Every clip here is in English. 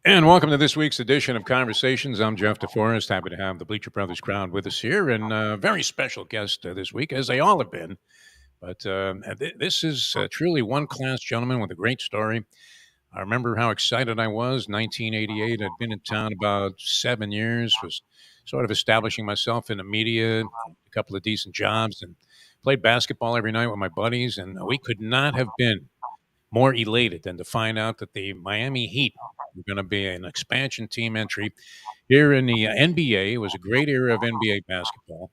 And welcome to this week's edition of Conversations. I'm Jeff De Forrest. Happy to have the Bleacher Brothers crowd with us here, and a very special guest this week, as they all have been. But this is truly one class gentleman with a great story. I remember how excited I was. 1988, I'd been in town about 7 years, was sort of establishing myself in the media, a couple of decent jobs, and played basketball every night with my buddies. And we could not have been more elated than to find out that the Miami Heat were going to be an expansion team entry here in the NBA. It was a great era of NBA basketball.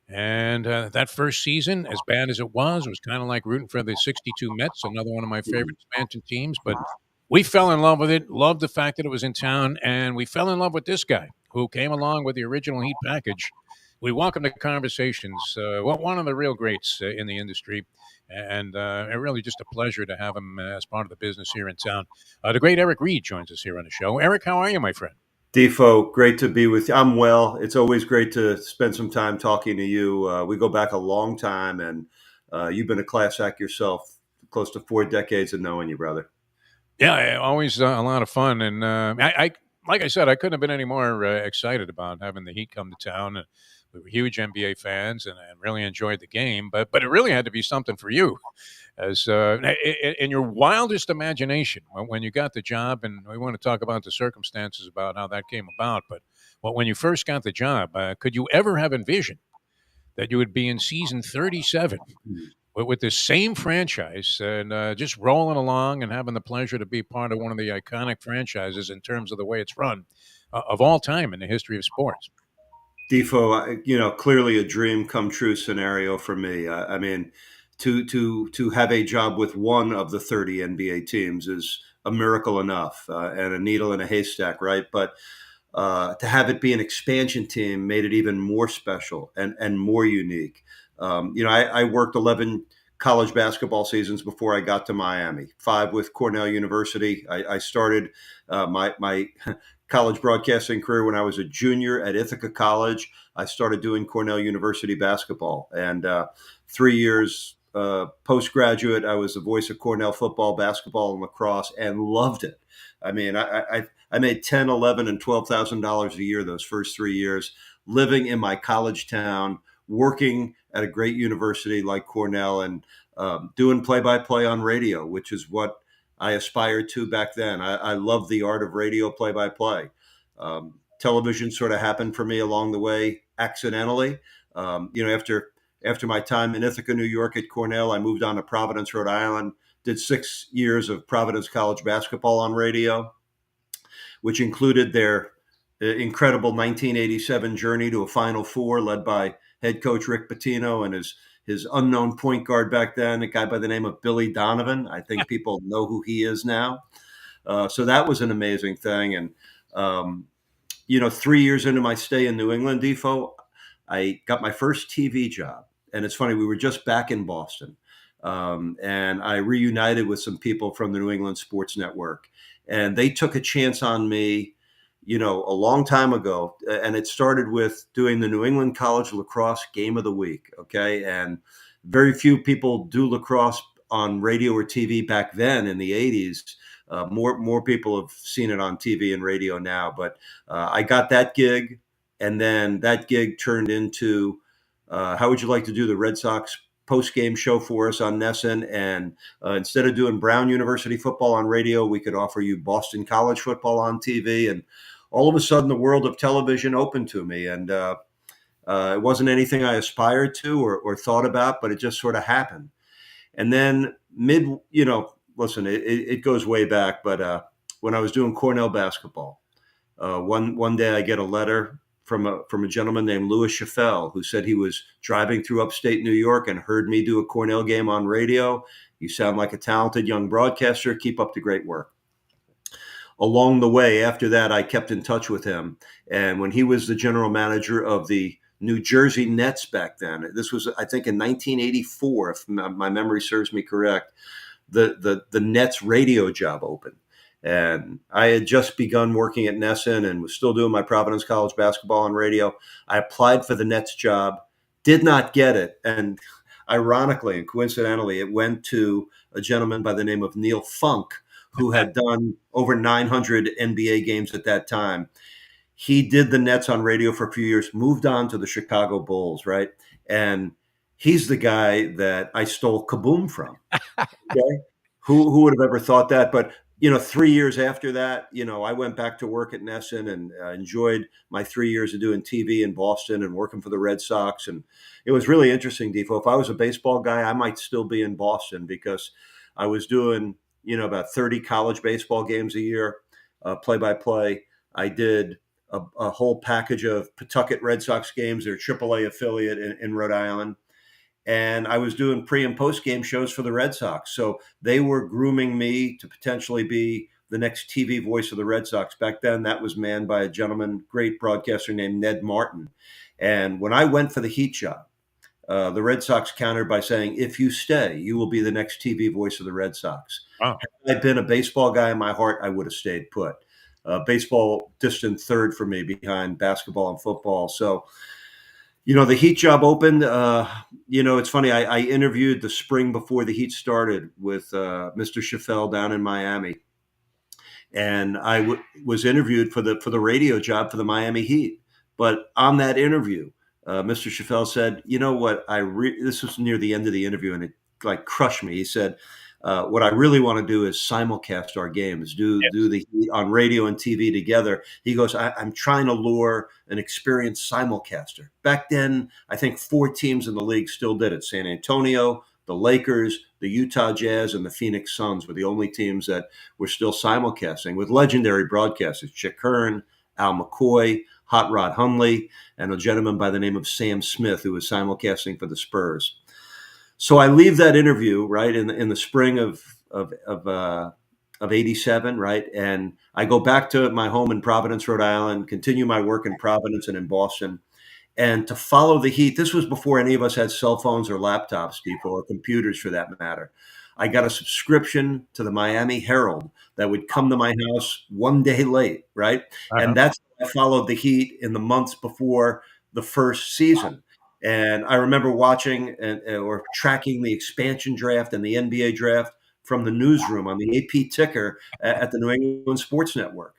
And that first season, as bad as it was kind of like rooting for the 62 Mets, another one of my favorite expansion teams. But we fell in love with it, loved the fact that it was in town, and we fell in love with this guy who came along with the original Heat package. We welcome to Conversations, one of the real greats in the industry, and really just a pleasure to have him as part of the business here in town. The great Eric Reid joins us here on the show. Eric, how are you, my friend? Defo, great to be with you. I'm well. It's always great to spend some time talking to you. We go back a long time, and you've been a class act yourself, close to 4 decades of knowing you, brother. Yeah, always a lot of fun, and like I said, I couldn't have been any more excited about having the Heat come to town. We were huge NBA fans, and really enjoyed the game. But it really had to be something for you, as in your wildest imagination when you got the job. And we want to talk about the circumstances about how that came about. But when you first got the job, could you ever have envisioned that you would be in season 37 with the same franchise and just rolling along and having the pleasure to be part of one of the iconic franchises in terms of the way it's run of all time in the history of sports? Defo, clearly a dream come true scenario for me. I mean, to have a job with one of the 30 NBA teams is a miracle enough, and a needle in a haystack, right? But to have it be an expansion team made it even more special and more unique. I worked 11 college basketball seasons before I got to Miami, 5 with Cornell University. I started my college broadcasting career when I was a junior at Ithaca College. I started doing Cornell University basketball, and 3 years postgraduate, I was the voice of Cornell football, basketball, and lacrosse, and loved it. I mean, I made 10, 11, and $12,000 a year those first 3 years, living in my college town, working at a great university like Cornell, and doing play-by-play on radio, which is what I aspired to back then. I love the art of radio play-by-play. Television sort of happened for me along the way accidentally. After my time in Ithaca, New York at Cornell, I moved on to Providence, Rhode Island, did 6 years of Providence College basketball on radio, which included their incredible 1987 journey to a Final Four led by head coach Rick Pitino and his unknown point guard back then, a guy by the name of Billy Donovan. I think people know who he is now. So that was an amazing thing. And, 3 years into my stay in New England, Defo, I got my first TV job. And it's funny, we were just back in Boston. And I reunited with some people from the New England Sports Network. And they took a chance on me, a long time ago. And it started with doing the New England College Lacrosse Game of the Week. Okay. And very few people do lacrosse on radio or TV back then in the 80s. More people have seen it on TV and radio now. But I got that gig. And then that gig turned into how would you like to do the Red Sox post-game show for us on Nesson? And instead of doing Brown University football on radio, we could offer you Boston College football on TV. And all of a sudden, the world of television opened to me. And it wasn't anything I aspired to or thought about, but it just sort of happened. And then listen, it goes way back, but when I was doing Cornell basketball, one day I get a letter from a gentleman named Louis Chaffel, who said he was driving through upstate New York and heard me do a Cornell game on radio. You sound like a talented young broadcaster. Keep up the great work. Along the way, after that, I kept in touch with him. And when he was the general manager of the New Jersey Nets back then, this was, I think, in 1984, if my memory serves me correct, the Nets radio job opened. And I had just begun working at Nesson and was still doing my Providence College basketball on radio. I applied for the Nets job, did not get it. And ironically and coincidentally, it went to a gentleman by the name of Neil Funk, who had done over 900 NBA games at that time. He did the Nets on radio for a few years, moved on to the Chicago Bulls, right? And he's the guy that I stole Kaboom from. Okay. Who would have ever thought that? But 3 years after that, I went back to work at Nesson and enjoyed my 3 years of doing TV in Boston and working for the Red Sox. And it was really interesting, Defo. If I was a baseball guy, I might still be in Boston because I was doing, about 30 college baseball games a year, play by play. I did a whole package of Pawtucket Red Sox games, their AAA affiliate in Rhode Island. And I was doing pre and post game shows for the Red Sox. So they were grooming me to potentially be the next TV voice of the Red Sox. Back then, that was manned by a gentleman, great broadcaster named Ned Martin. And when I went for the Heat job, the Red Sox countered by saying, if you stay, you will be the next TV voice of the Red Sox. Wow. Had I been a baseball guy in my heart, I would have stayed put. Baseball distant third for me behind basketball and football. So, the Heat job opened. It's funny. I interviewed the spring before the Heat started with Mr. Chaffel down in Miami, and I was interviewed for the radio job for the Miami Heat. But on that interview, Mr. Chaffel said, "You know what? This was near the end of the interview, and it like crushed me." He said, "What I really want to do is simulcast our games, do the Heat on radio and TV together." He goes, I'm trying to lure an experienced simulcaster. Back then, I think 4 teams in the league still did it. San Antonio, the Lakers, the Utah Jazz, and the Phoenix Suns were the only teams that were still simulcasting with legendary broadcasters, Chick Hearn, Al McCoy, Hot Rod Hundley, and a gentleman by the name of Sam Smith, who was simulcasting for the Spurs. So I leave that interview right in the spring of '87, right, and I go back to my home in Providence, Rhode Island, continue my work in Providence and in Boston, and to follow the Heat. This was before any of us had cell phones or laptops, people, or computers for that matter. I got a subscription to the Miami Herald that would come to my house one day late, right, and that's how I followed the Heat in the months before the first season. And I remember watching or tracking the expansion draft and the NBA draft from the newsroom on the AP ticker at the New England Sports Network.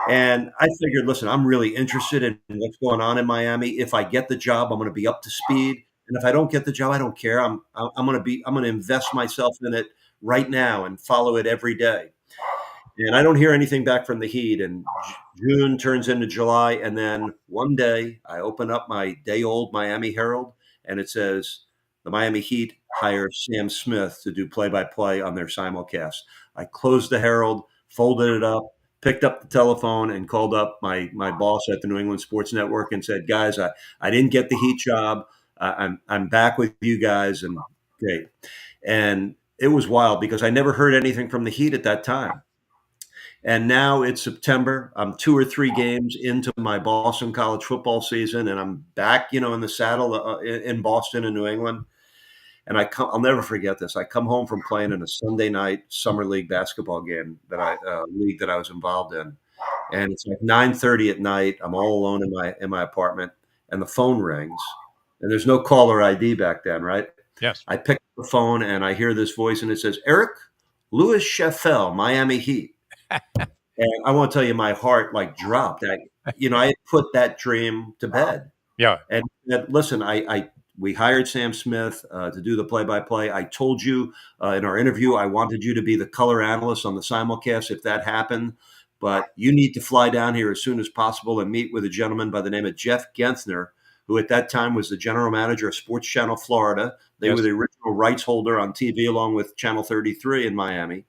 And I figured, listen, I'm really interested in what's going on in Miami. If I get the job, I'm going to be up to speed. And if I don't get the job, I don't care. I'm going to invest myself in it right now and follow it every day. And I don't hear anything back from the Heat. And June turns into July. And then one day I open up my day-old Miami Herald, and it says the Miami Heat hire Sam Smith to do play-by-play on their simulcast. I closed the Herald, folded it up, picked up the telephone, and called up my boss at the New England Sports Network and said, guys, I didn't get the Heat job. I'm back with you guys. And great. And it was wild because I never heard anything from the Heat at that time. And now it's September. I'm 2 or 3 games into my Boston college football season, and I'm back, in the saddle in Boston and New England. And I'll never forget this. I come home from playing in a Sunday night summer league basketball game league that I was involved in, and it's like 9:30 at night. I'm all alone in my apartment, and the phone rings, and there's no caller ID back then, right? Yes. I pick up the phone and I hear this voice, and it says, "Eric, Louis Chaffel, Miami Heat." And I want to tell you, my heart like dropped. I had put that dream to bed. Yeah. And listen, we hired Sam Smith to do the play-by-play. I told you in our interview, I wanted you to be the color analyst on the simulcast if that happened. But you need to fly down here as soon as possible and meet with a gentleman by the name of Jeff Genthner, who at that time was the general manager of Sports Channel Florida. They were the original rights holder on TV along with Channel 33 in Miami.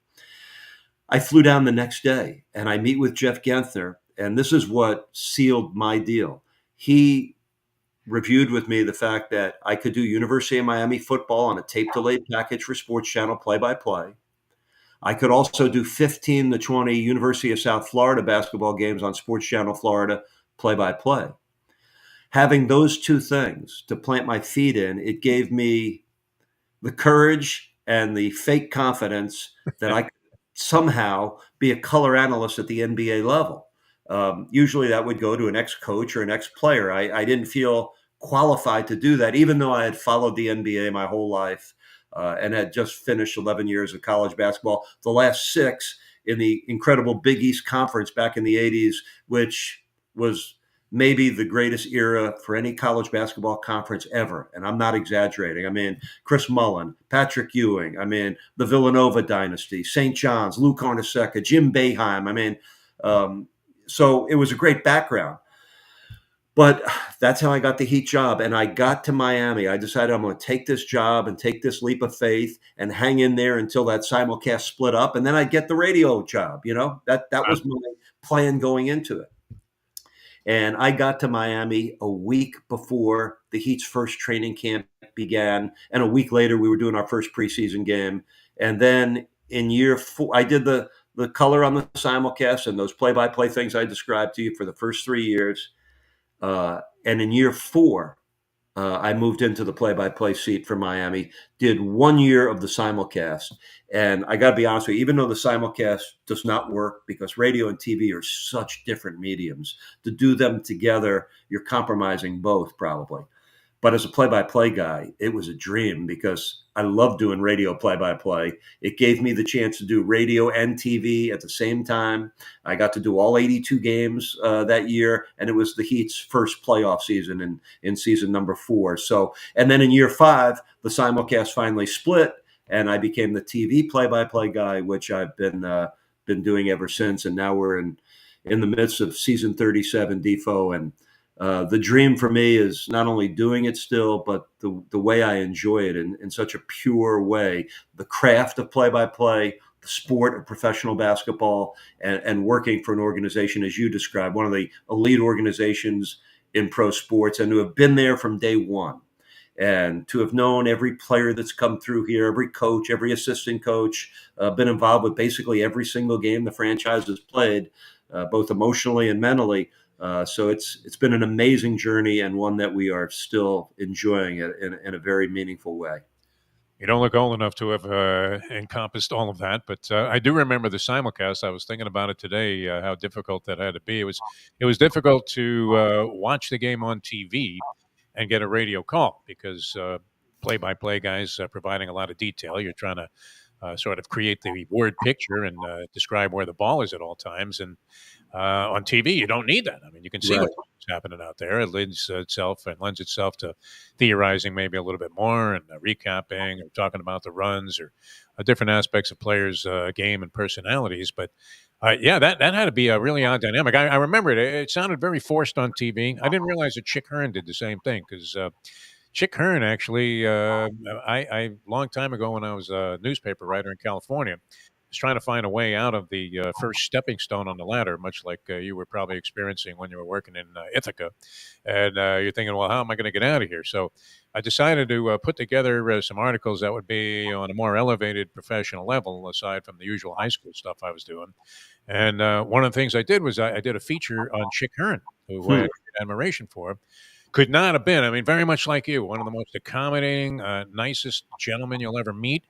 I flew down the next day and I meet with Jeff Genthner, and this is what sealed my deal. He reviewed with me the fact that I could do University of Miami football on a tape-delayed package for Sports Channel play-by-play. I could also do 15 to 20 University of South Florida basketball games on Sports Channel Florida play-by-play. Having those 2 things to plant my feet in, it gave me the courage and the fake confidence that I could somehow be a color analyst at the NBA level. Usually that would go to an ex-coach or an ex-player. I didn't feel qualified to do that, even though I had followed the NBA my whole life. and had just finished 11 years of college basketball, the last 6 in the incredible Big East Conference back in the 80s, which was maybe the greatest era for any college basketball conference ever. And I'm not exaggerating. I mean, Chris Mullin, Patrick Ewing, I mean, the Villanova dynasty, St. John's, Lou Carnesecca, Jim Boeheim. I mean, so it was a great background. But that's how I got the Heat job. And I got to Miami. I decided I'm going to take this job and take this leap of faith and hang in there until that simulcast split up. And then I'd get the radio job. That was my plan going into it. And I got to Miami a week before the Heat's first training camp began. And a week later, we were doing our first preseason game. And then in year 4, I did the color on the simulcast and those play-by-play things I described to you for the first 3 years. And in year 4, I moved into the play-by-play seat for Miami, did 1 year of the simulcast. And I got to be honest with you, even though the simulcast does not work because radio and TV are such different mediums, to do them together, you're compromising both probably. But as a play-by-play guy, it was a dream because I love doing radio play-by-play. It gave me the chance to do radio and TV at the same time. I got to do all 82 games that year, and it was the Heat's first playoff season in season number 4. So, and then in year 5, the simulcast finally split, and I became the TV play-by-play guy, which I've been doing ever since. And now we're in the midst of season 37, Defo, and the dream for me is not only doing it still, but the way I enjoy it in such a pure way. The craft of play-by-play, the sport of professional basketball, and working for an organization, as you described, one of the elite organizations in pro sports, and to have been there from day one. And to have known every player that's come through here, every coach, every assistant coach, been involved with basically every single game the franchise has played, both emotionally and mentally. So it's been an amazing journey and one that we are still enjoying in a very meaningful way. You don't look old enough to have encompassed all of that, but I do remember the simulcast. I was thinking about it today, how difficult that had to be. It was difficult to watch the game on TV and get a radio call because play-by-play guys providing a lot of detail. You're trying to sort of create the word picture and describe where the ball is at all times. And on TV, you don't need that. I mean, you can see Right. what's happening out there. It lends itself to theorizing maybe a little bit more and recapping or talking about the runs or different aspects of players' game and personalities. But yeah, that had to be a really odd dynamic. I remember it. It sounded very forced on TV. I didn't realize that Chick Hearn did the same thing because Chick Hearn actually, I long time ago when I was a newspaper writer in California, was trying to find a way out of the first stepping stone on the ladder, much like you were probably experiencing when you were working in Ithaca. And you're thinking, well, how am I going to get out of here? So I decided to put together some articles that would be on a more elevated professional level, aside from the usual high school stuff I was doing. And one of the things I did was I did a feature on Chick Hearn, who I had admiration for. Could not have been, I mean, very much like you, one of the most accommodating, nicest gentlemen you'll ever meet.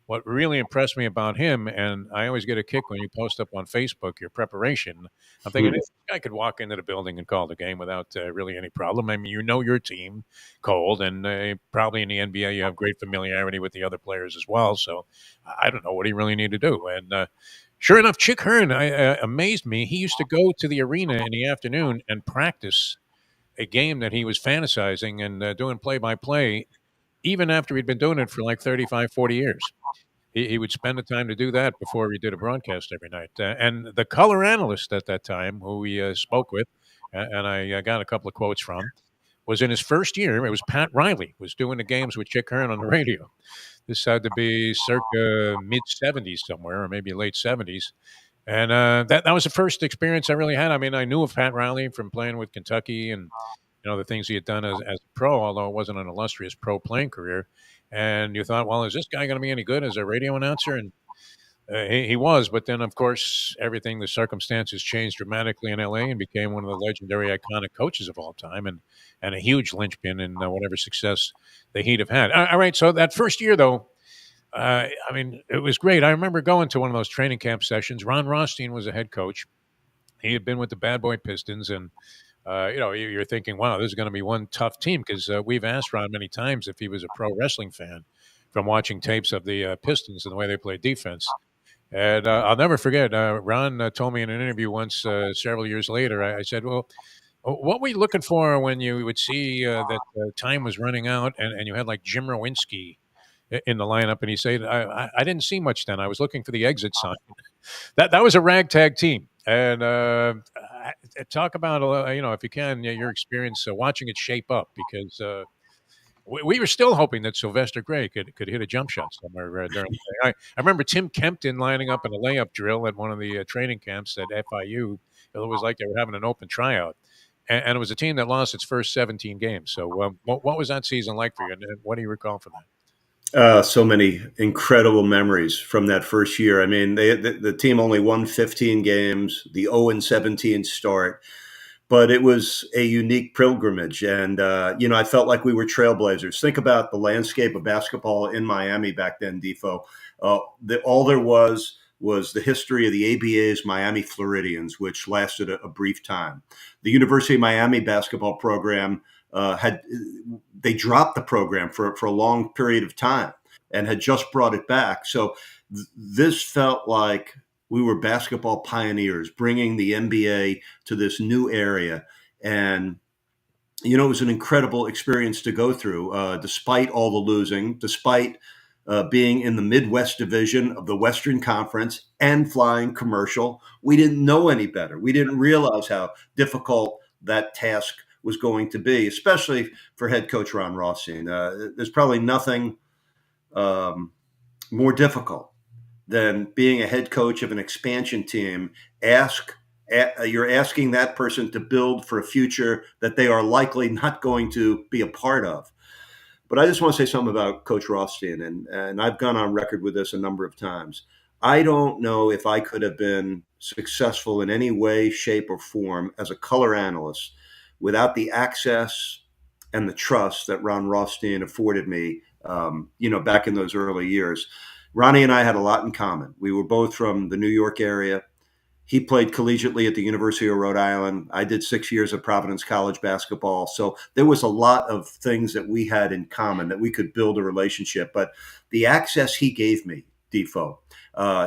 What really impressed me about him, and I always get a kick when you post up on Facebook your preparation. I'm thinking this guy could walk into the building and call the game without really any problem. I mean, you know your team cold, and probably in the NBA you have great familiarity with the other players as well. So I don't know what he really need to do. And sure enough, Chick Hearn amazed me. He used to go to the arena in the afternoon and practice a game that he was fantasizing and doing play-by-play even after he'd been doing it for like 35, 40 years. He would spend the time to do that before he did a broadcast every night. And the color analyst at that time, who we spoke with, and I got a couple of quotes from, was in his first year. It was Pat Riley, was doing the games with Chick Hearn on the radio. This had to be circa mid-'70s somewhere, or maybe late '70s. And that was the first experience I really had. I mean, I knew of Pat Riley from playing with Kentucky and the things he had done as a pro, although it wasn't an illustrious pro playing career. And you thought, well, is this guy going to be any good as a radio announcer? And he was, but then, of course, the circumstances changed dramatically in L.A. and became one of the legendary, iconic coaches of all time and a huge linchpin in whatever success the Heat have had. All right, so that first year, though, I mean, it was great. I remember going to one of those training camp sessions. Ron Rothstein was a head coach. He had been with the Bad Boy Pistons, and you're thinking, wow, this is going to be one tough team because we've asked Ron many times if he was a pro wrestling fan. from watching tapes of the Pistons and the way they play defense. And I'll never forget, Ron told me in an interview once several years later, I said, well, what were you looking for when you would see that time was running out and you had like Jim Rowinski in the lineup? And he said, I didn't see much then. I was looking for the exit sign. That was a ragtag team. And talk about, if you can, your experience watching it shape up, because we were still hoping that Sylvester Gray could hit a jump shot somewhere during the day. I remember Tim Kempton lining up in a layup drill at one of the training camps at FIU. It was like they were having an open tryout. And it was a team that lost its first 17 games. So what was that season like for you? And what do you recall from that? So many incredible memories from that first year. I mean, the team only won 15 games, the 0-17 start, but it was a unique pilgrimage. And, I felt like we were trailblazers. Think about the landscape of basketball in Miami back then, Defo. All there was the history of the ABA's Miami Floridians, which lasted a brief time. The University of Miami basketball program they dropped the program for a long period of time and had just brought it back. So this felt like we were basketball pioneers, bringing the NBA to this new area. And, it was an incredible experience to go through, despite all the losing, despite being in the Midwest division of the Western Conference and flying commercial. We didn't know any better. We didn't realize how difficult that task was going to be, especially for head coach Ron Rothstein. There's probably nothing more difficult than being a head coach of an expansion team. You're asking that person to build for a future that they are likely not going to be a part of. But I just want to say something about Coach Rothstein, and I've gone on record with this a number of times. I don't know if I could have been successful in any way, shape, or form as a color analyst without the access and the trust that Ron Rothstein afforded me, back in those early years. Ronnie and I had a lot in common. We were both from the New York area. He played collegiately at the University of Rhode Island. I did 6 years of Providence College basketball. So there was a lot of things that we had in common that we could build a relationship. But the access he gave me, Defoe,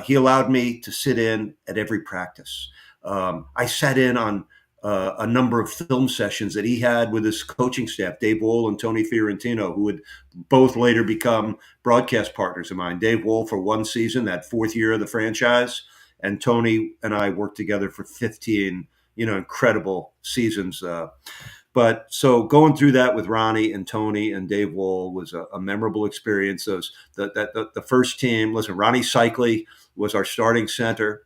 he allowed me to sit in at every practice. I sat in on a number of film sessions that he had with his coaching staff, Dave Wohl and Tony Fiorentino, who would both later become broadcast partners of mine. Dave Wohl for one season, that fourth year of the franchise, and Tony and I worked together for 15, incredible seasons. But so going through that with Ronnie and Tony and Dave Wohl was a memorable experience. The first team, listen, Ronnie Cycli was our starting center.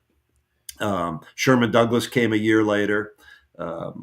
Sherman Douglas came a year later. Those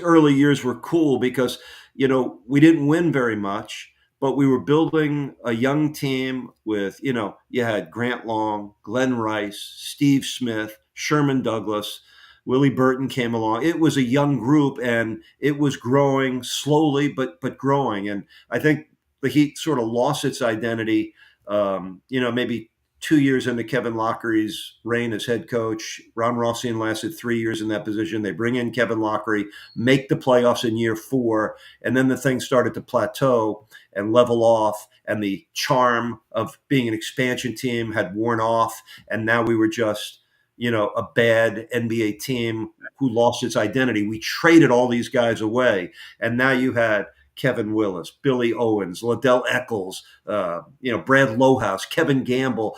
early years were cool because, we didn't win very much, but we were building a young team with, you had Grant Long, Glenn Rice, Steve Smith, Sherman Douglas, Willie Burton came along. It was a young group and it was growing slowly, but growing. And I think the Heat sort of lost its identity, maybe 2 years into Kevin Loughery's reign as head coach. Ron Rothstein lasted 3 years in that position. They bring in Kevin Loughery, make the playoffs in year 4, and then the thing started to plateau and level off, and the charm of being an expansion team had worn off, and now we were just, a bad NBA team who lost its identity. We traded all these guys away, and now you had Kevin Willis, Billy Owens, Liddell Eccles, Brad Lohaus, Kevin Gamble,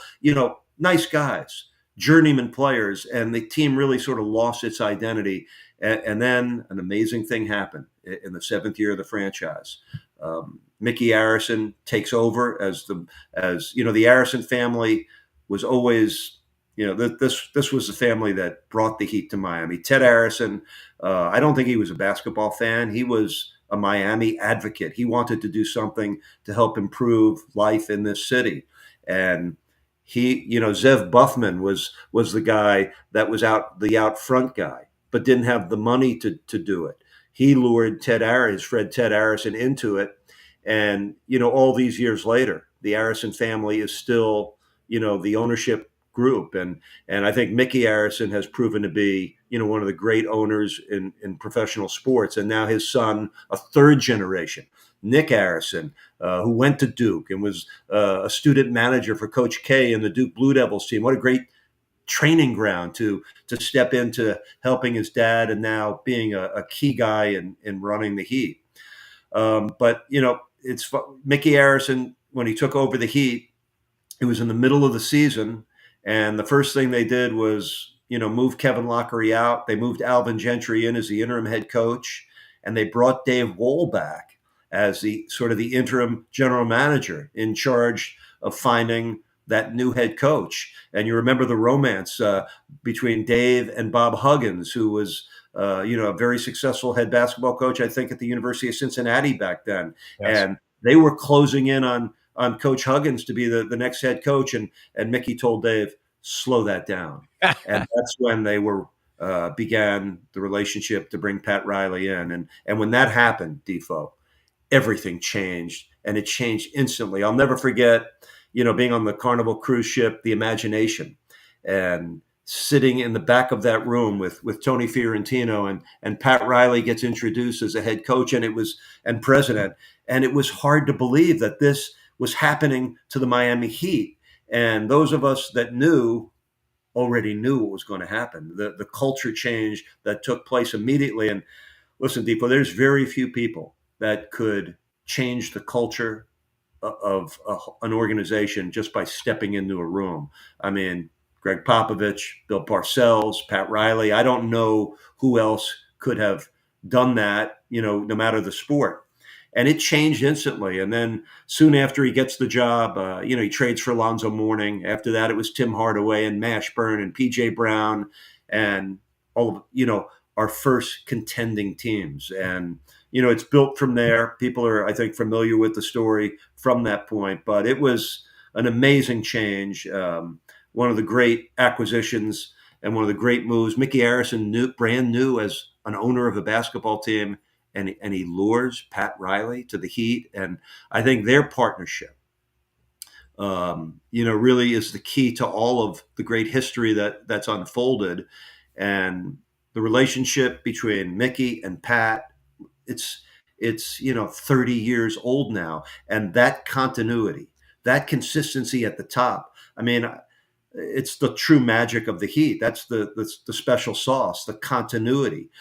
nice guys, journeyman players. And the team really sort of lost its identity. And then an amazing thing happened in the 7th year of the franchise. Mickey Arison takes over as the Arison family was always, this was the family that brought the Heat to Miami. Ted Arison, I don't think he was a basketball fan. He was a Miami advocate. He wanted to do something to help improve life in this city. And he, Zev Buffman was the guy that was out front guy, but didn't have the money to do it. He lured Ted Arison into it. And, all these years later, the Arison family is still, the ownership group. And I think Mickey Arison has proven to be, one of the great owners in professional sports. And now his son, a third generation, Nick Harrison, who went to Duke and was a student manager for Coach K and the Duke Blue Devils team. What a great training ground to step into helping his dad and now being a key guy in running the Heat. But it's Mickey Harrison, when he took over the Heat, it was in the middle of the season, and the first thing they did was move Kevin Lockery out. They moved Alvin Gentry in as the interim head coach, and they brought Dave Wohl back as the sort of the interim general manager in charge of finding that new head coach. And you remember the romance between Dave and Bob Huggins, who was a very successful head basketball coach, I think, at the University of Cincinnati back then. Yes. And they were closing in on Coach Huggins to be the next head coach. And Mickey told Dave, slow that down. And that's when they began the relationship to bring Pat Riley in. And when that happened, Defo, everything changed, and it changed instantly. I'll never forget, being on the Carnival cruise ship, the Imagination, and sitting in the back of that room with Tony Fiorentino, and Pat Riley gets introduced as a head coach and president. And it was hard to believe that this was happening to the Miami Heat. And those of us that knew already knew what was going to happen. The culture change that took place immediately. And listen, Deepo, there's very few people that could change the culture of an organization just by stepping into a room. I mean, Greg Popovich, Bill Parcells, Pat Riley. I don't know who else could have done that, no matter the sport. And it changed instantly. And then soon after he gets the job, he trades for Alonzo Mourning. After that, it was Tim Hardaway and Mashburn and PJ Brown and all of, our first contending teams. And, it's built from there. People are, I think, familiar with the story from that point. But it was an amazing change. One of the great acquisitions and one of the great moves. Mickey Harrison, brand new as an owner of a basketball team. And he lures Pat Riley to the Heat. And I think their partnership, really is the key to all of the great history that's unfolded. And the relationship between Mickey and Pat, it's 30 years old now. And that continuity, that consistency at the top, I mean, it's the true magic of the Heat. That's the special sauce, the continuity.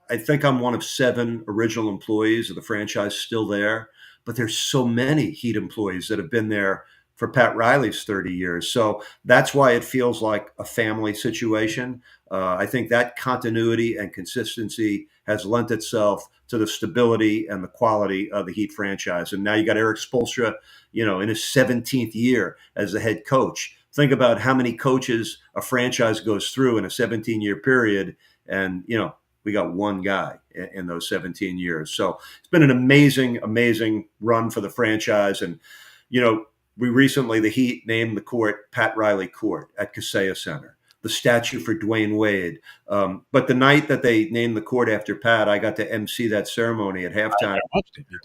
I think I'm one of 7 original employees of the franchise still there, but there's so many Heat employees that have been there for Pat Riley's 30 years. So that's why it feels like a family situation. I think that continuity and consistency has lent itself to the stability and the quality of the Heat franchise. And now you got Eric Spoelstra, in his 17th year as the head coach. Think about how many coaches a franchise goes through in a 17-year period. And, we got one guy in those 17 years. So it's been an amazing, amazing run for the franchise. And, we recently, the Heat named the court Pat Riley Court at Kaseya Center, the statue for Dwayne Wade. But the night that they named the court after Pat, I got to MC that ceremony at halftime.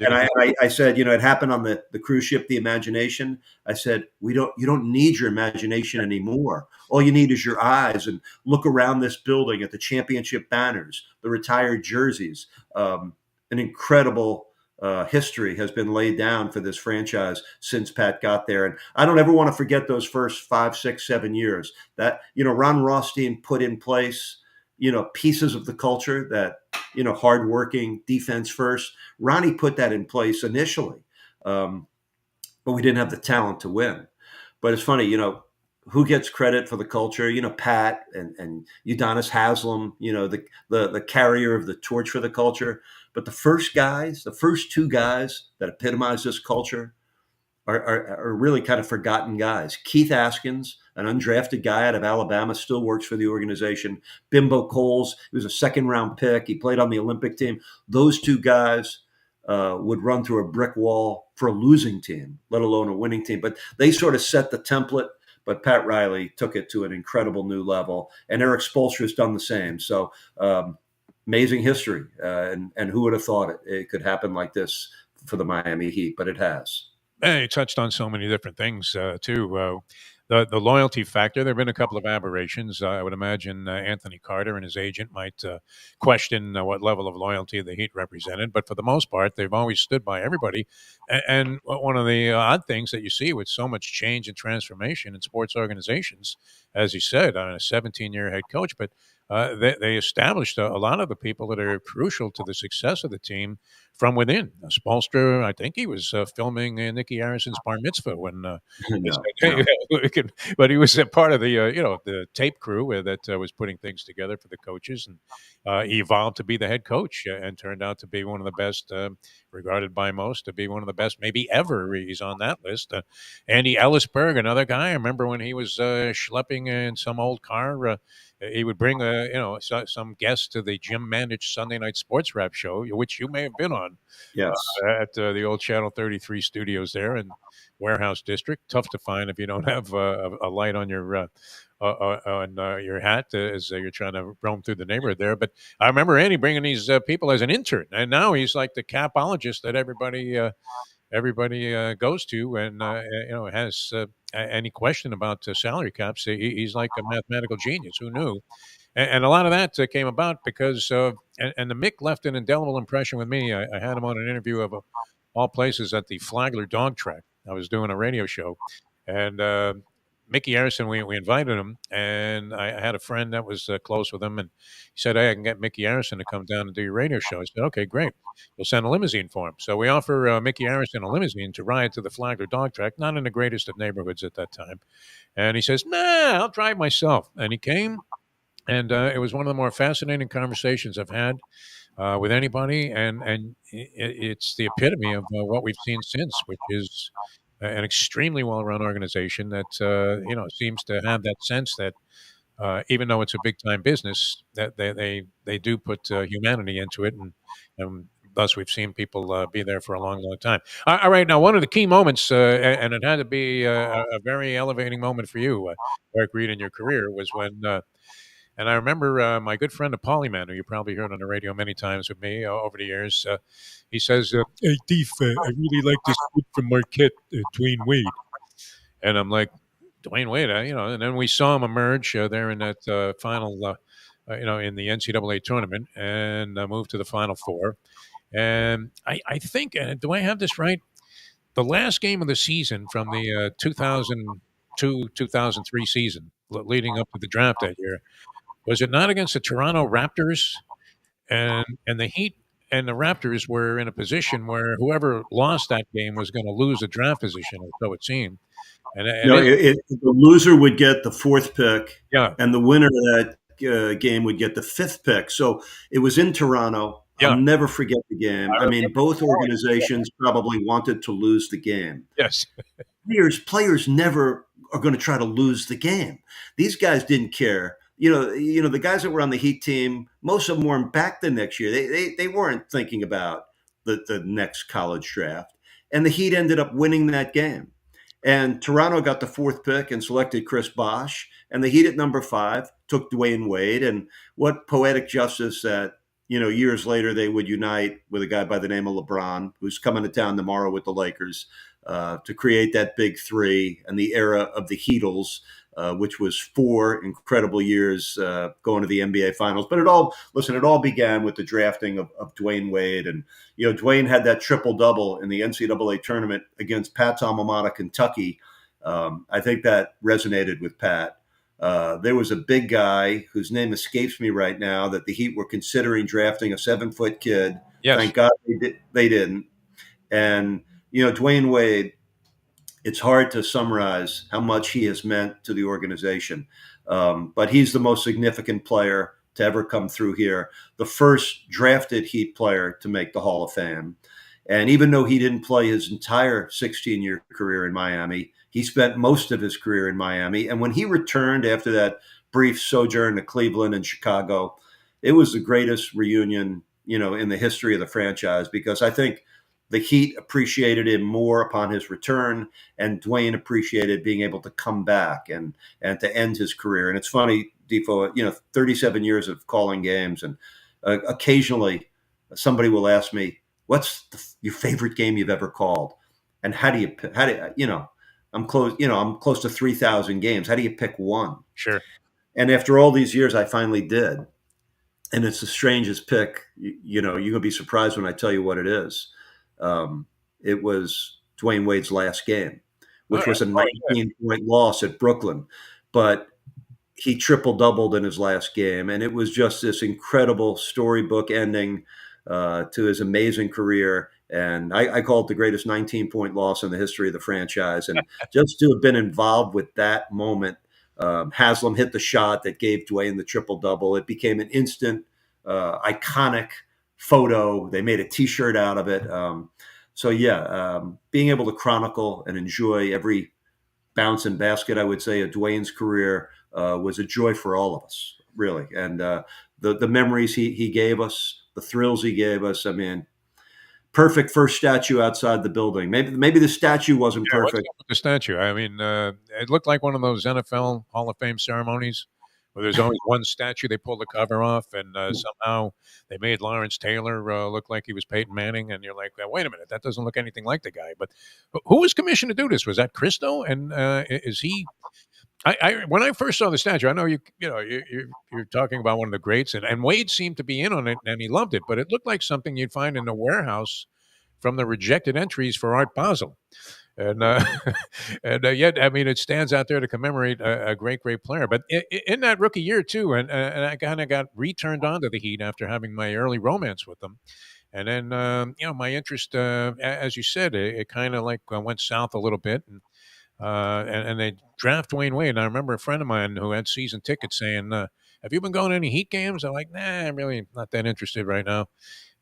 And I said, it happened on the cruise ship, the Imagination. I said, you don't need your imagination anymore. All you need is your eyes, and look around this building at the championship banners, the retired jerseys. An incredible history has been laid down for this franchise since Pat got there. And I don't ever want to forget those first 5, 6, 7 years that, Ron Rothstein put in place, pieces of the culture that, hardworking, defense first. Ronnie put that in place initially, but we didn't have the talent to win. But it's funny, who gets credit for the culture? Pat and Udonis Haslem, the carrier of the torch for the culture. But the first 2 guys that epitomize this culture are really kind of forgotten guys. Keith Askins, an undrafted guy out of Alabama, still works for the organization. Bimbo Coles, he was a second-round pick. He played on the Olympic team. Those 2 guys would run through a brick wall for a losing team, let alone a winning team. But they sort of set the template. But Pat Riley took it to an incredible new level. And Eric Spoelstra has done the same. So amazing history. And who would have thought it could happen like this for the Miami Heat? But it has. Hey, you touched on so many different things, too. the loyalty factor. There have been a couple of aberrations. I would imagine Anthony Carter and his agent might question what level of loyalty the Heat represented, but for the most part, they've always stood by everybody. And one of the odd things that you see with so much change and transformation in sports organizations, as you said, I'm a 17-year head coach, but they established a lot of the people that are crucial to the success of the team from within. Spolstra, I think he was filming Nicky Harrison's bar mitzvah when they No, said, no. "Hey, we can," but he was a part of the the tape crew that was putting things together for the coaches, and he evolved to be the head coach and turned out to be one of the best, regarded by most to be one of the best, maybe ever. He's on that list. Andy Ellisberg, another guy. I remember when he was schlepping in some old car. He would bring some guests to the Jim managed Sunday night sports rap show, which you may have been on Yes. at the old Channel 33 studios there in Warehouse District. Tough to find if you don't have a light on your hat as you're trying to roam through the neighborhood there. But I remember Andy bringing these people as an intern, and now he's like the capologist that everybody goes to, and has any question about salary caps. He's like a mathematical genius. Who knew? And a lot of that came about because and the Mick left an indelible impression with me. I had him on an interview of all places at the Flagler Dog Track. I was doing a radio show, and Mickey Harrison, we invited him, and I had a friend that was close with him, and he said, "Hey, I can get Mickey Harrison to come down and do your radio show." I said, "Okay, great. We'll send a limousine for him." So we offer Mickey Harrison a limousine to ride to the Flagler Dog Track, not in the greatest of neighborhoods at that time. And he says, "Nah, I'll drive myself." And he came, and it was one of the more fascinating conversations I've had with anybody, and it's the epitome of what we've seen since, which is an extremely well-run organization that seems to have that sense that even though it's a big-time business, that they do put humanity into it, and thus we've seen people be there for a long, long time. All right, now one of the key moments, and it had to be a very elevating moment for you, Eric Reid, in your career, was when. And I remember my good friend, Polyman, who you probably heard on the radio many times with me over the years. He says, "Hey, Deef, I really like this kid from Marquette, Dwayne Wade." And I'm like, "Dwayne Wade," And then we saw him emerge there in that final, in the NCAA tournament, and moved to the Final Four. And I think, do I have this right? The last game of the season from the 2002 2003 season, leading up to the draft that year, was it not against the Toronto Raptors? And the Heat and the Raptors were in a position where whoever lost that game was going to lose a draft position, or so it seemed. And No, it, the loser would get the fourth pick, yeah, and the winner of that game would get the fifth pick. So it was in Toronto. I'll yeah, never forget the game. I I mean, remember. both organizations probably wanted to lose the game. Yes, Players never are going to try to lose the game. These guys didn't care. The guys that were on the Heat team, most of them weren't back the next year. They weren't thinking about the next college draft. And the Heat ended up winning that game. And Toronto got the fourth pick and selected Chris Bosh. And the Heat at number 5 took Dwayne Wade. And what poetic justice that, years later they would unite with a guy by the name of LeBron, who's coming to town tomorrow with the Lakers, to create that big three and the era of the Heatles, which was 4 incredible years going to the NBA Finals. But it all began with the drafting of Dwayne Wade. And, Dwayne had that triple-double in the NCAA tournament against Pat's alma mater, Kentucky. I think that resonated with Pat. There was a big guy whose name escapes me right now that the Heat were considering drafting, a 7-foot kid. yes, Thank God they didn't. And, Dwayne Wade, it's hard to summarize how much he has meant to the organization. But he's the most significant player to ever come through here, the first drafted Heat player to make the Hall of Fame. And even though he didn't play his entire 16-year career in Miami, he spent most of his career in Miami. And when he returned after that brief sojourn to Cleveland and Chicago, it was the greatest reunion, in the history of the franchise, because I think the Heat appreciated him more upon his return, and Dwayne appreciated being able to come back and to end his career. And it's funny, Defo, 37 years of calling games, and occasionally somebody will ask me, "What's your favorite game you've ever called?" And how do you, I'm close, I'm close to 3,000 games. How do you pick one? Sure. And after all these years, I finally did. And it's the strangest pick. You're going to be surprised when I tell you what it is. Um, it was Dwayne Wade's last game, All which right. was a Oh, yeah. 19-point loss at Brooklyn. But he triple doubled in his last game, and it was just this incredible storybook ending to his amazing career. And I call it the greatest 19-point loss in the history of the franchise. And just to have been involved with that moment, Haslam hit the shot that gave Dwayne the triple double. It became an instant, iconic photo. They made a T-shirt out of it. So yeah, being able to chronicle and enjoy every bounce and basket, I would say, of Dwayne's career was a joy for all of us, really. And the memories he gave us, the thrills he gave us. I mean, perfect first statue outside the building. Maybe the statue wasn't Yeah, what's perfect. up with the statue? I mean, it looked like one of those NFL Hall of Fame ceremonies where there's always one statue, they pull the cover off, and somehow they made Lawrence Taylor look like he was Peyton Manning, and you're like, wait a minute, that doesn't look anything like the guy. But who was commissioned to do this? Was that Christo? And is he? When I first saw the statue, I know you're talking about one of the greats, and Wade seemed to be in on it, and he loved it, but it looked like something you'd find in a warehouse from the rejected entries for Art Basel. And and yet, I mean, it stands out there to commemorate a great player. But in that rookie year too, and I kind of got returned on to the Heat after having my early romance with them, and then my interest, as you said, it kind of like went south a little bit, and they draft Dwayne Wade. And I remember a friend of mine who had season tickets saying, "Have you been going to any Heat games?" I'm like, "Nah, I'm really not that interested right now."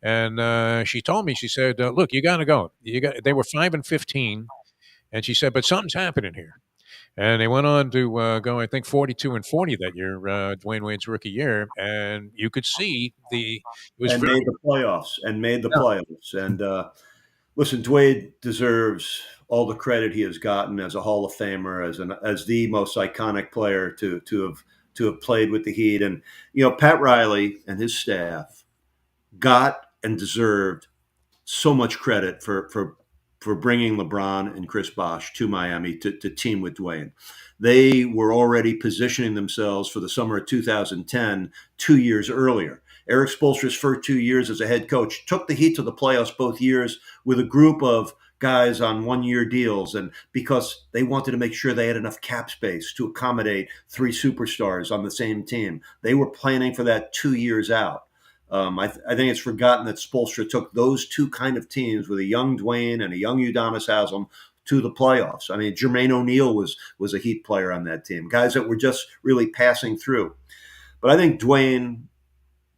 And she told me, she said, "Look, you got to go. You got." They were 5-15. And she said, but something's happening here. And they went on to go, I think, 42-40 that year, Dwayne Wade's rookie year. And you could see it was And very, made the playoffs. And made the yeah, playoffs. And listen, Dwayne deserves all the credit he has gotten as a Hall of Famer, as the most iconic player to have played with the Heat. And Pat Riley and his staff got and deserved so much credit for bringing LeBron and Chris Bosh to Miami to team with Dwayne. They were already positioning themselves for the summer of 2010, 2 years earlier. Eric Spoelstra's first 2 years as a head coach took the Heat to the playoffs both years with a group of guys on 1-year deals, and because they wanted to make sure they had enough cap space to accommodate three superstars on the same team. They were planning for that 2 years out. I think it's forgotten that Spoelstra took those two kind of teams with a young Dwayne and a young Udonis Haslem to the playoffs. I mean, Jermaine O'Neal was a Heat player on that team, guys that were just really passing through. But I think Dwayne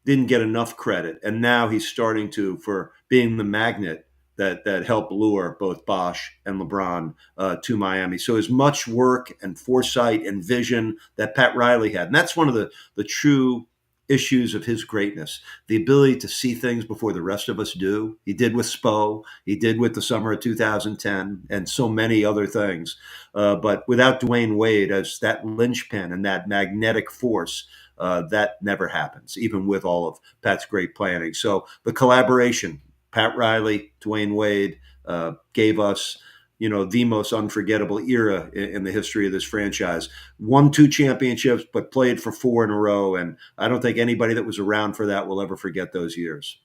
didn't get enough credit, and now he's starting to for being the magnet that helped lure both Bosh and LeBron to Miami. So as much work and foresight and vision that Pat Riley had, and that's one of the true issues of his greatness, the ability to see things before the rest of us do. He did with Spo, he did with the summer of 2010, and so many other things. But without Dwayne Wade as that linchpin and that magnetic force, that never happens, even with all of Pat's great planning. So the collaboration, Pat Riley, Dwayne Wade, gave us the most unforgettable era in the history of this franchise. Won 2 championships, but played for 4 in a row. And I don't think anybody that was around for that will ever forget those years.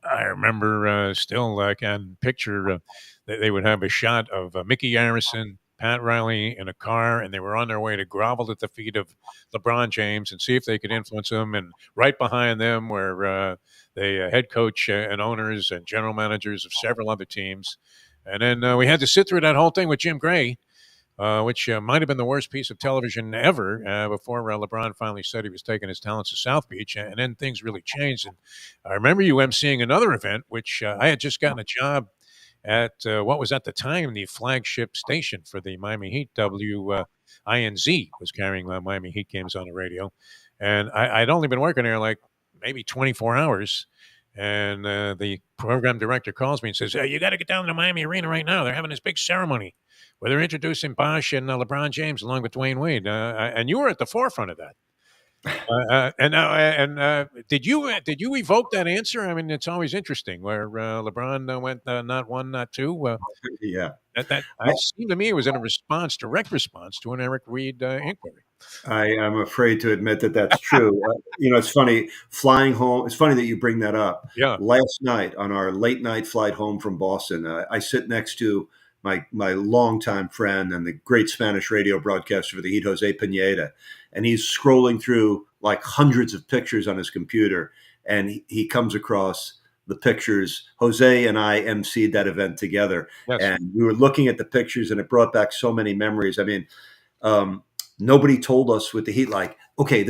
I remember still, I can picture that they would have a shot of Mickey Arison, Pat Riley in a car, and they were on their way to grovel at the feet of LeBron James and see if they could influence him. And right behind them were the head coach and owners and general managers of several other teams. And then we had to sit through that whole thing with Jim Gray, which might have been the worst piece of television ever before LeBron finally said he was taking his talents to South Beach. And then things really changed. And I remember you emceeing another event, which I had just gotten a job at what was at the time the flagship station for the Miami Heat. WINZ was carrying Miami Heat games on the radio. And I'd only been working there like maybe 24 hours. And the program director calls me and says, hey, you got to get down to the Miami Arena right now. They're having this big ceremony where they're introducing Bosh and LeBron James along with Dwayne Wade. And you were at the forefront of that. Did you evoke that answer? I mean, it's always interesting where LeBron went not one, not two. Yeah. That I seemed to me it was in a response, direct response to an Eric Reid inquiry. I am afraid to admit that that's true. It's funny flying home. It's funny that you bring that up. Yeah, Last night on our late night flight home from Boston, I sit next to my longtime friend and the great Spanish radio broadcaster for the Heat, Jose Pineda, and he's scrolling through like hundreds of pictures on his computer, and he comes across the pictures. Jose and I emceed that event together, yes, and we were looking at the pictures, and it brought back so many memories. I mean, um, nobody told us with the Heat, like, okay,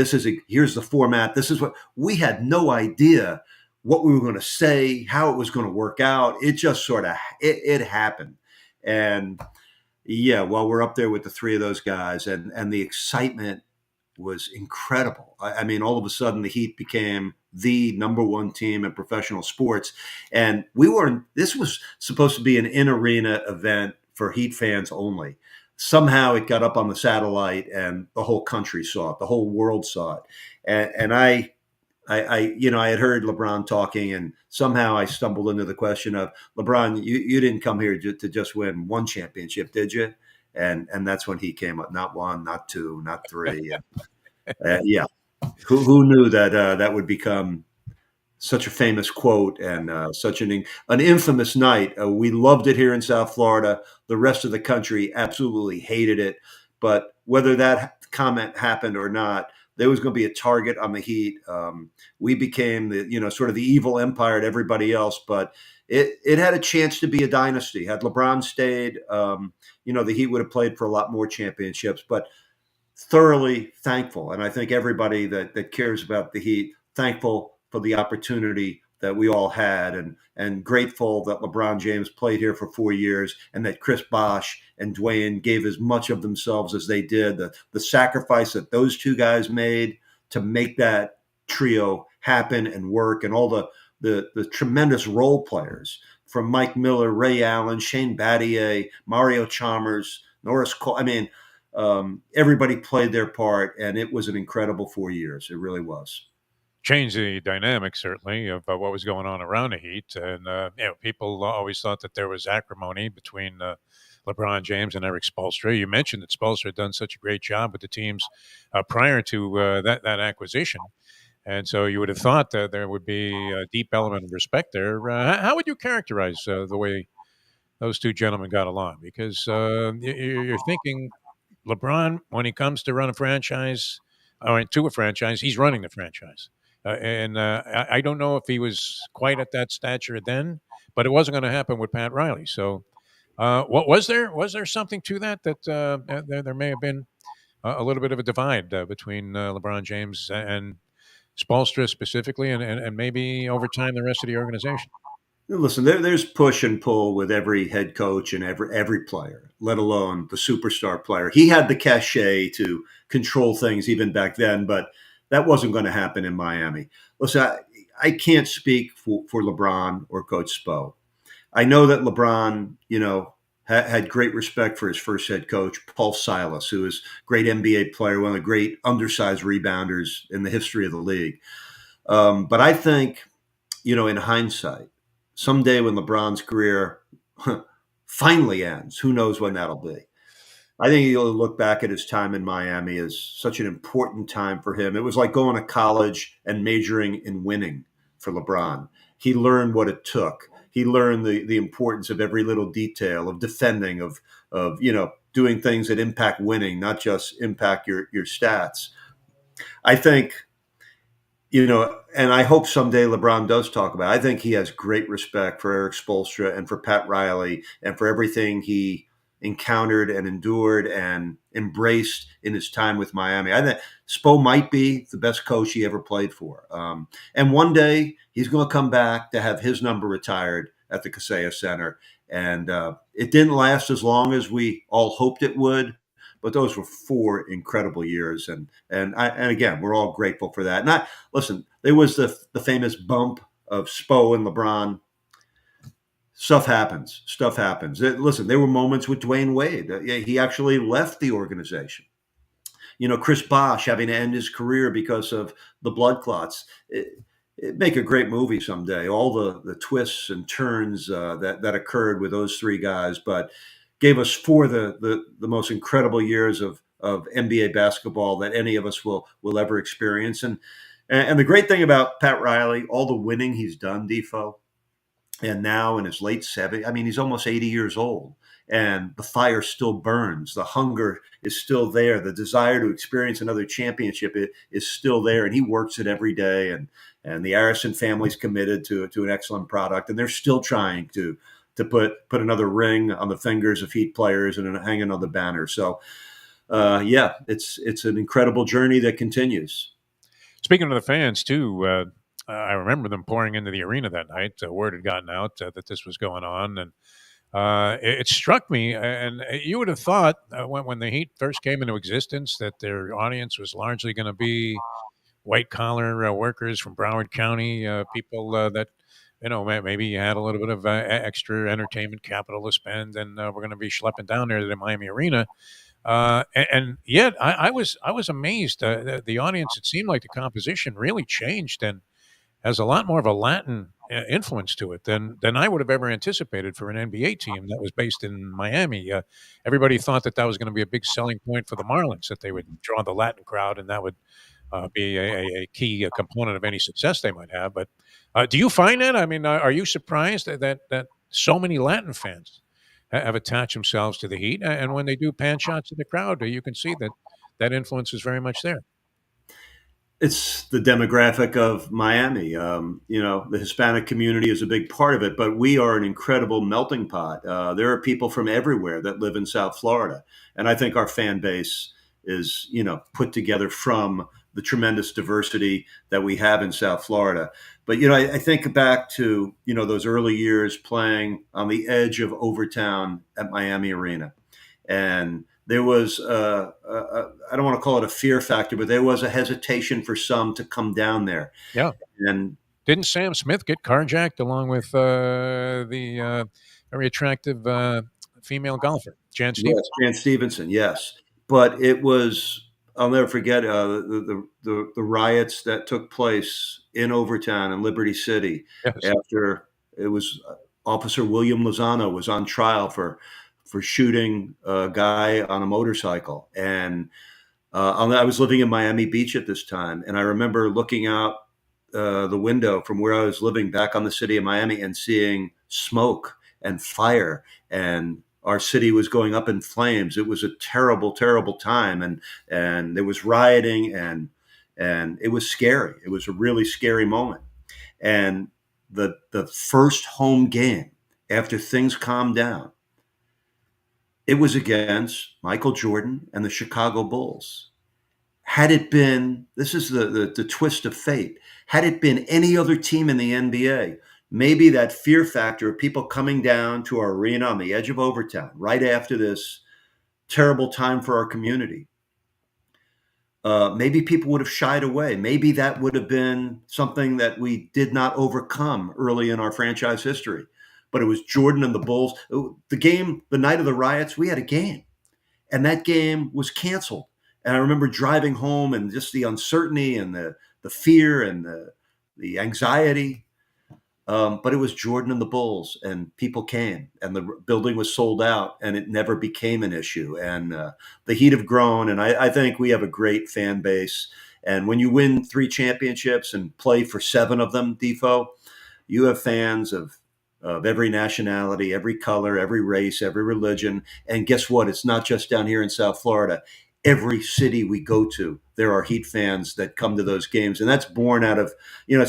here's the format. This is what we had no idea what we were going to say, how it was going to work out. It just sort of it happened, and yeah, well, we're up there with the three of those guys, and the excitement was incredible. I mean, all of a sudden, the Heat became the number one team in professional sports, and we weren't. This was supposed to be an in arena event for Heat fans only. Somehow, it got up on the satellite, and the whole country saw it. The whole world saw it, and I had heard LeBron talking, and somehow I stumbled into the question of LeBron. You didn't come here to just win one championship, did you? And that's when he came up. Not one, not two, not three. Yeah, who knew that that would become such a famous quote and such an infamous night. We loved it here in South Florida. The rest of the country absolutely hated it. But whether that comment happened or not, there was going to be a target on the Heat. We became the sort of the evil empire to everybody else, but it had a chance to be a dynasty. Had LeBron stayed, the Heat would have played for a lot more championships. But thoroughly thankful, and I think everybody that cares about the Heat thankful for the opportunity that we all had, and grateful that LeBron James played here for 4 years, and that Chris Bosh and Dwayne gave as much of themselves as they did. The sacrifice that those two guys made to make that trio happen and work, and all the tremendous role players from Mike Miller, Ray Allen, Shane Battier, Mario Chalmers, Norris Cole. I mean, everybody played their part, and it was an incredible 4 years. It really was. changed the dynamic certainly of what was going on around the Heat, and people always thought that there was acrimony between LeBron James and Eric Spoelstra. You mentioned that Spoelstra had done such a great job with the teams prior to that acquisition. And so you would have thought that there would be a deep element of respect there. How would you characterize the way those two gentlemen got along? Because you're thinking LeBron, when he comes to run a franchise, or to a franchise, he's running the franchise. And I don't know if he was quite at that stature then, but it wasn't going to happen with Pat Riley. So, what was there? Was there something to that there may have been a little bit of a divide between LeBron James and Spolstra specifically, and maybe over time the rest of the organization? Listen, there's push and pull with every head coach and every player, let alone the superstar player. He had the cachet to control things even back then, but that wasn't going to happen in Miami. Listen, I can't speak for LeBron or Coach Spo. I know that LeBron, had great respect for his first head coach, Paul Silas, who is a great NBA player, one of the great undersized rebounders in the history of the league. But I think, in hindsight, someday when LeBron's career finally ends, who knows when that'll be. I think he'll look back at his time in Miami as such an important time for him. It was like going to college and majoring in winning for LeBron. He learned what it took. He learned the importance of every little detail of defending, of doing things that impact winning, not just impact your stats. I think and I hope someday LeBron does talk about it. I think he has great respect for Eric Spoelstra and for Pat Riley and for everything he encountered and endured and embraced in his time with Miami. I think Spo might be the best coach he ever played for. And one day he's going to come back to have his number retired at the Kaseya Center. And it didn't last as long as we all hoped it would. But those were 4 incredible years, and again, we're all grateful for that. And listen, there was the famous bump of Spo and LeBron. Stuff happens. Stuff happens. Listen, there were moments with Dwayne Wade. He actually left the organization. Chris Bosh having to end his career because of the blood clots. It'd make a great movie someday. All the twists and turns that occurred with those three guys, but gave us four of the most incredible years of NBA basketball that any of us will ever experience. And the great thing about Pat Riley, all the winning he's done, Defo, and now in his late 70s, I mean, he's almost 80 years old, and the fire still burns. The hunger is still there. The desire to experience another championship is still there, and he works it every day. And the Arison family's committed to an excellent product, and they're still trying to put another ring on the fingers of Heat players and hang another banner. So, yeah, it's an incredible journey that continues. Speaking of the fans, too, I remember them pouring into the arena that night. Word had gotten out that this was going on, and it struck me. And you would have thought when the Heat first came into existence that their audience was largely going to be white collar workers from Broward County, people that maybe had a little bit of extra entertainment capital to spend, and we're going to be schlepping down there to the Miami Arena. And yet, I was amazed. The audience, it seemed like the composition really changed and has a lot more of a Latin influence to it than I would have ever anticipated for an NBA team that was based in Miami. Everybody thought that was going to be a big selling point for the Marlins, that they would draw the Latin crowd, and that would be a key component of any success they might have. But do you find that? I mean, are you surprised that so many Latin fans have attached themselves to the Heat, and when they do pan shots in the crowd, you can see that influence is very much there? It's the demographic of Miami. The Hispanic community is a big part of it, but we are an incredible melting pot. There are people from everywhere that live in South Florida, and I think our fan base is, put together from the tremendous diversity that we have in South Florida. But I think back to those early years playing on the edge of Overtown at Miami Arena, and there was I don't want to call it a fear factor, but there was a hesitation for some to come down there. Yeah. And didn't Sam Smith get carjacked along with the very attractive female golfer, Jan Stevens? yes, Jan Stevenson, yes. But it was, I'll never forget the riots that took place in Overtown and Liberty City Yes. after it was Officer William Lozano was on trial for shooting a guy on a motorcycle. And I was living in Miami Beach at this time, and I remember looking out the window from where I was living back on the city of Miami and seeing smoke and fire, and our city was going up in flames. It was a terrible, terrible time, and there was rioting, and it was scary. It was a really scary moment. And the first home game after things calmed down, it was against Michael Jordan and the Chicago Bulls. Had it been, this is the twist of fate, had it been any other team in the NBA, maybe that fear factor of people coming down to our arena on the edge of Overtown right after this terrible time for our community, maybe people would have shied away. Maybe that would have been something that we did not overcome early in our franchise history. But it was Jordan and the Bulls. The game, the night of the riots, we had a game, and that game was canceled. And I remember driving home and just the uncertainty and the fear and the anxiety. But it was Jordan and the Bulls, and people came, and the building was sold out, and it never became an issue. And the Heat have grown, and I think we have a great fan base. And when you win 3 championships and play for 7 of them, Defo, you have fans of every nationality, every color, every race, every religion. And guess what? It's not just down here in South Florida. Every city we go to, there are Heat fans that come to those games. And that's born out of,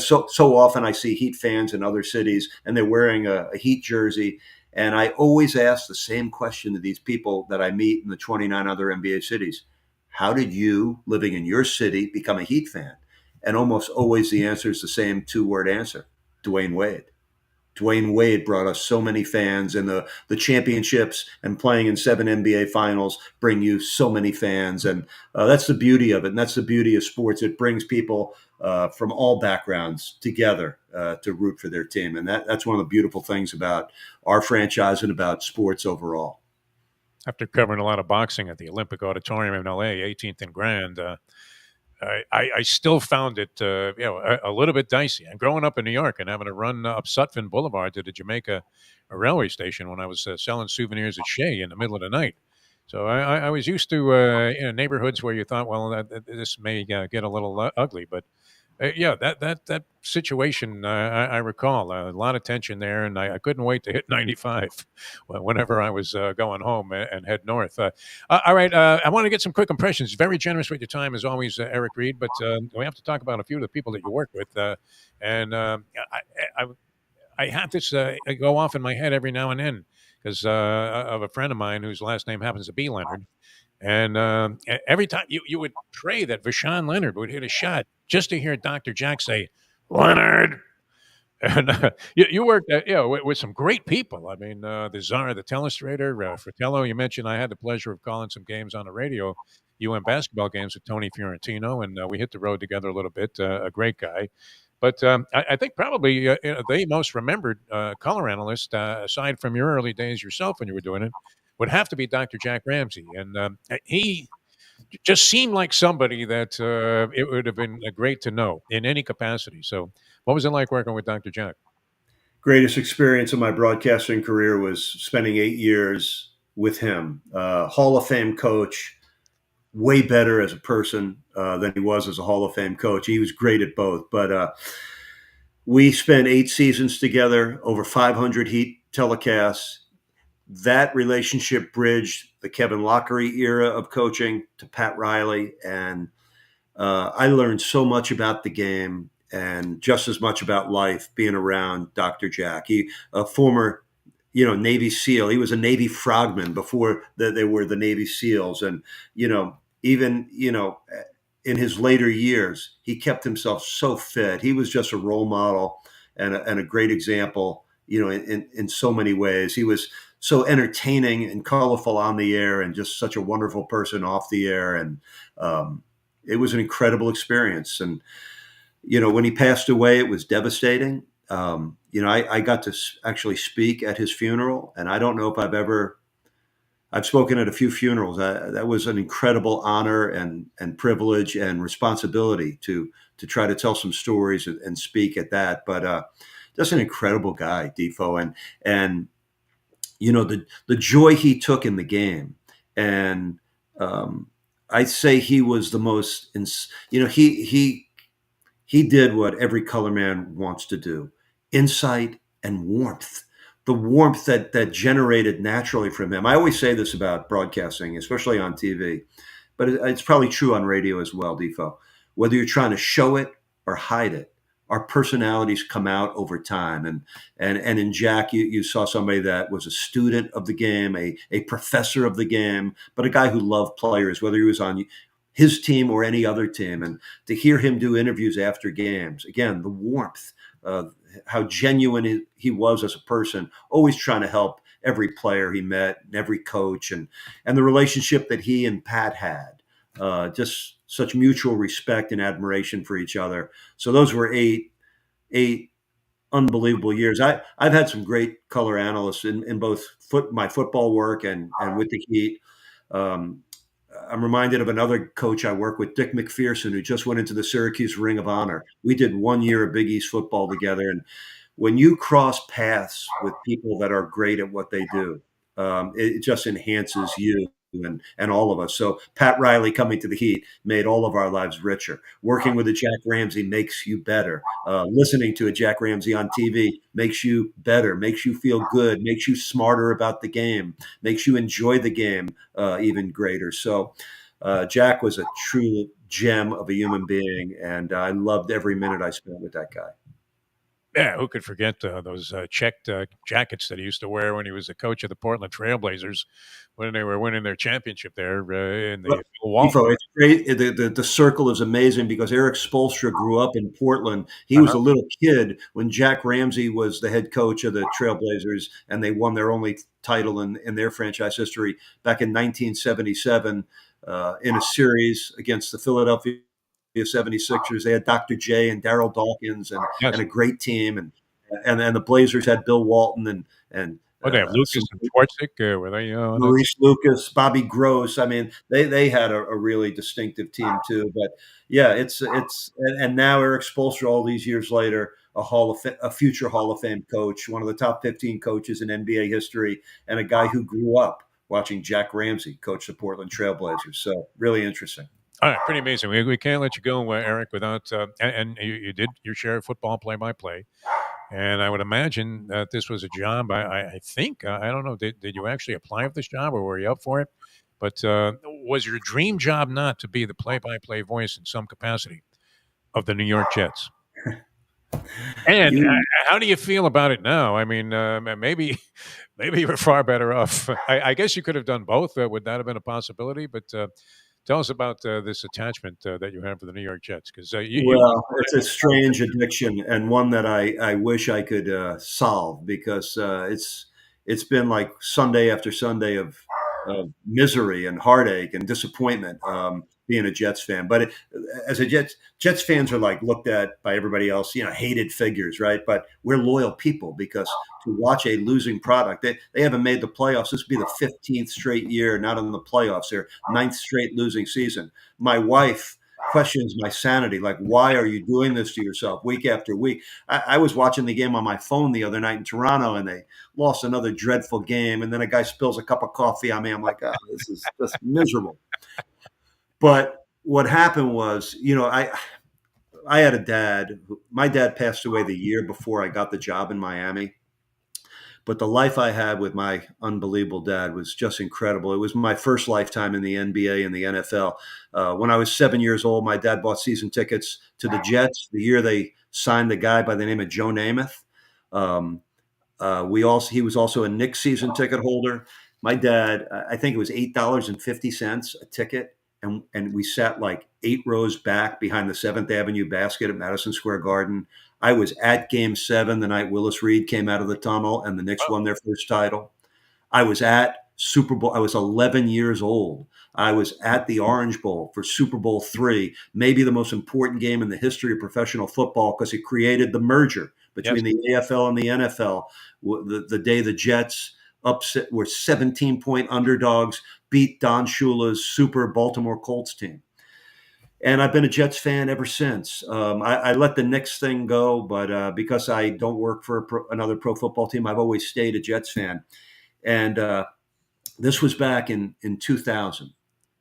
so often I see Heat fans in other cities and they're wearing a Heat jersey. And I always ask the same question to these people that I meet in the 29 other NBA cities. How did you, living in your city, become a Heat fan? And almost always the answer is the same 2-word answer: Dwayne Wade. Dwayne Wade brought us so many fans, and the championships and playing in 7 NBA finals bring you so many fans. And that's the beauty of it. And that's the beauty of sports. It brings people from all backgrounds together to root for their team. And that's one of the beautiful things about our franchise and about sports overall. After covering a lot of boxing at the Olympic Auditorium in LA, 18th and Grand, I still found it, a little bit dicey. And growing up in New York and having to run up Sutphin Boulevard to the Jamaica railway station when I was selling souvenirs at Shea in the middle of the night. So I was used to neighborhoods where you thought, well, this may get a little ugly, but yeah, that situation I recall a lot of tension there, and I couldn't wait to hit 95 whenever I was going home and head north. All right, I want to get some quick impressions. Very generous with your time as always, Eric Reid. But we have to talk about a few of the people that you work with, and I, I have this go off in my head every now and then because of a friend of mine whose last name happens to be Leonard. And every time you would pray that Vashawn Leonard would hit a shot just to hear Dr. Jack say, Leonard. And you worked with some great people. I mean, the czar, the telestrator, Fratello. You mentioned I had the pleasure of calling some games on the radio, basketball games with Tony Fiorentino, and we hit the road together a little bit. A great guy. But I think probably the most remembered color analyst, aside from your early days yourself when you were doing it, would have to be Dr. Jack Ramsey. And he just seemed like somebody that it would have been great to know in any capacity. So, what was it like working with Dr. Jack? Greatest experience of my broadcasting career was spending 8 years with him. Hall of Fame coach, way better as a person than he was as a Hall of Fame coach. He was great at both. But we spent 8 seasons together, over 500 Heat telecasts. That relationship bridged the Kevin Lockery era of coaching to Pat Riley. And I learned so much about the game and just as much about life being around Dr. Jack. He, a former, Navy SEAL. He was a Navy frogman before they were the Navy SEALs. And, even, in his later years, he kept himself so fit. He was just a role model and a great example, in so many ways. He was so entertaining and colorful on the air and just such a wonderful person off the air. And it was an incredible experience. And, when he passed away, it was devastating. I got to actually speak at his funeral, and I don't know if I've spoken at a few funerals. That was an incredible honor and privilege and responsibility to try to tell some stories and speak at that. But just an incredible guy, Defo, and the joy he took in the game, and I'd say he was the most. He did what every color man wants to do: insight and warmth. The warmth that generated naturally from him. I always say this about broadcasting, especially on TV, but it's probably true on radio as well, Defo. Whether you're trying to show it or hide it, our personalities come out over time. And in Jack, you saw somebody that was a student of the game, a professor of the game, but a guy who loved players, whether he was on his team or any other team. And to hear him do interviews after games, again, the warmth, how genuine he was as a person, always trying to help every player he met, and every coach, and the relationship that he and Pat had, just such mutual respect and admiration for each other. So those were eight unbelievable years. I've had some great color analysts in both my football work and with the Heat. I'm reminded of another coach I work with, Dick McPherson, who just went into the Syracuse Ring of Honor. We did 1 year of Big East football together. And when you cross paths with people that are great at what they do, it just enhances you and all of us. So Pat Riley coming to the Heat made all of our lives richer. Working with a Jack Ramsey makes you better. Listening to a Jack Ramsey on TV makes you better, makes you feel good, makes you smarter about the game, makes you enjoy the game even greater. So Jack was a true gem of a human being, and I loved every minute I spent with that guy. Yeah, who could forget those checked jackets that he used to wear when he was the coach of the Portland Trailblazers when they were winning their championship there in the Milwaukee. It's great. The circle is amazing because Eric Spoelstra grew up in Portland. He was a little kid when Jack Ramsey was the head coach of the Trailblazers, and they won their only title in their franchise history back in 1977 in a series against the Philadelphia 76ers. They had Dr. J and Daryl Dawkins and a great team. And the Blazers had Bill Walton and Oh, they have Lucas some and Schwartzik. Were they on that team? Maurice Lucas, Bobby Gross. I mean, they had a really distinctive team too. But yeah, and now Eric Spoelstra, all these years later, a future Hall of Fame coach, one of the top 15 coaches in NBA history, and a guy who grew up watching Jack Ramsey coach the Portland Trailblazers. So really interesting. All right, pretty amazing. We can't let you go, Eric, without and you did your share of football play-by-play. And I would imagine that this was a job. I think I don't know. Did you actually apply for this job, or were you up for it? But was your dream job not to be the play-by-play voice in some capacity of the New York Jets? And You how do you feel about it now? I mean, maybe you were far better off. I guess you could have done both. Would that have been a possibility? But tell us about this attachment that you have for the New York Jets, because you Well, it's a strange addiction and one that I wish I could solve because it's been like Sunday after Sunday of misery and heartache and disappointment being a Jets fan. But as a Jets fans are like looked at by everybody else, hated figures, right? But we're loyal people because to watch a losing product, they haven't made the playoffs. This would be the 15th straight year not in the playoffs. Their ninth straight losing season. My wife questions my sanity. Like, why are you doing this to yourself week after week? I was watching the game on my phone the other night in Toronto, and they lost another dreadful game. And then a guy spills a cup of coffee on me. I'm like, oh, this is just miserable. But what happened was, I had a dad. My dad passed away the year before I got the job in Miami. But the life I had with my unbelievable dad was just incredible. It was my first lifetime in the NBA and the NFL. When I was 7 years old, my dad bought season tickets to the Jets the year they signed the guy by the name of Joe Namath. He was also a Knicks season ticket holder. My dad, I think it was $8.50 a ticket, and we sat like 8 rows back behind the Seventh Avenue basket at Madison Square Garden. I was at Game 7 the night Willis Reed came out of the tunnel and the Knicks won their first title. I was at Super Bowl. I was 11 years old. I was at the Orange Bowl for Super Bowl III, maybe the most important game in the history of professional football because it created the merger between the AFL and the NFL. The day the Jets were 17-point underdogs, beat Don Shula's super Baltimore Colts team. And I've been a Jets fan ever since. I let the Knicks thing go, but because I don't work for another pro football team, I've always stayed a Jets fan. And this was back in 2000.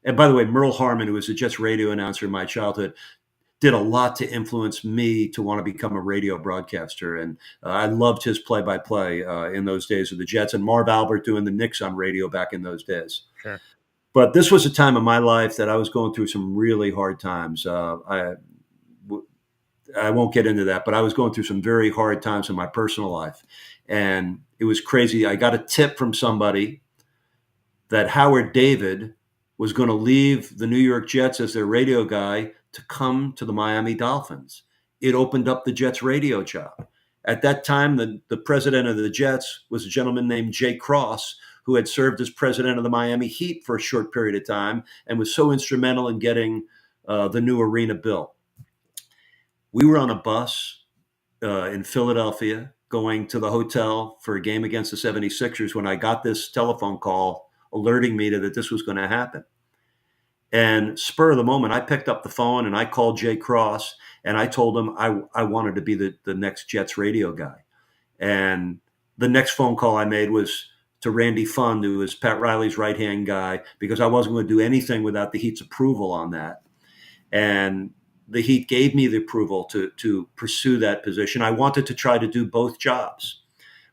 And by the way, Merle Harmon, who was a Jets radio announcer in my childhood, did a lot to influence me to want to become a radio broadcaster. And I loved his play-by-play in those days of the Jets, and Marv Albert doing the Knicks on radio back in those days. Sure. But this was a time in my life that I was going through some really hard times. I won't get into that, but I was going through some very hard times in my personal life. And it was crazy. I got a tip from somebody that Howard David was going to leave the New York Jets as their radio guy to come to the Miami Dolphins. It opened up the Jets radio job. At that time, the president of the Jets was a gentleman named Jay Cross, who had served as president of the Miami Heat for a short period of time and was so instrumental in getting the new arena built. We were on a bus in Philadelphia going to the hotel for a game against the 76ers when I got this telephone call alerting me that this was going to happen. And spur of the moment, I picked up the phone and I called Jay Cross and I told him I wanted to be the next Jets radio guy. And the next phone call I made was to Randy Fund, who was Pat Riley's right-hand guy, because I wasn't going to do anything without the Heat's approval on that. And the Heat gave me the approval to pursue that position. I wanted to try to do both jobs,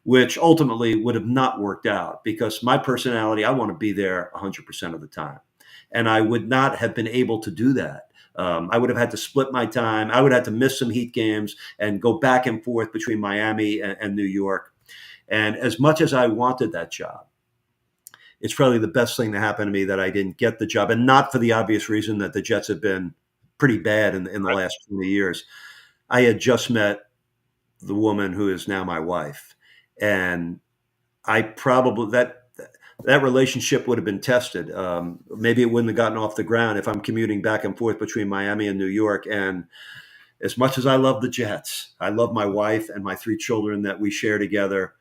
which ultimately would have not worked out because my personality, I want to be there 100% of the time. And I would not have been able to do that. I would have had to split my time. I would have had to miss some Heat games and go back and forth between Miami and New York. And as much as I wanted that job, it's probably the best thing to happen to me that I didn't get the job, and not for the obvious reason that the Jets have been pretty bad in the last 20 years. I had just met the woman who is now my wife, and I probably that relationship would have been tested. Maybe it wouldn't have gotten off the ground if I'm commuting back and forth between Miami and New York. And as much as I love the Jets, I love my wife and my 3 children that we share together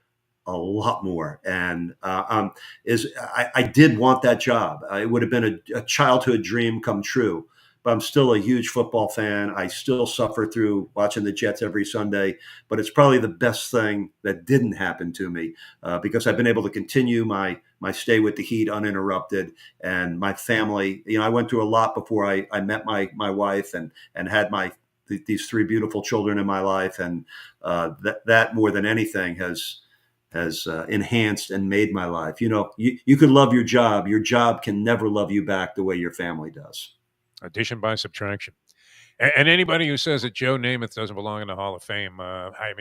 a lot more. And I did want that job. It would have been a childhood dream come true. But I'm still a huge football fan. I still suffer through watching the Jets every Sunday. But it's probably the best thing that didn't happen to me because I've been able to continue my stay with the Heat uninterrupted, and my family. I went through a lot before I met my wife and had these three beautiful children in my life, and that more than anything has enhanced and made my life. You could love your job can never love you back the way your family does. Addition by subtraction. And anybody who says that Joe Namath doesn't belong in the Hall of Fame, I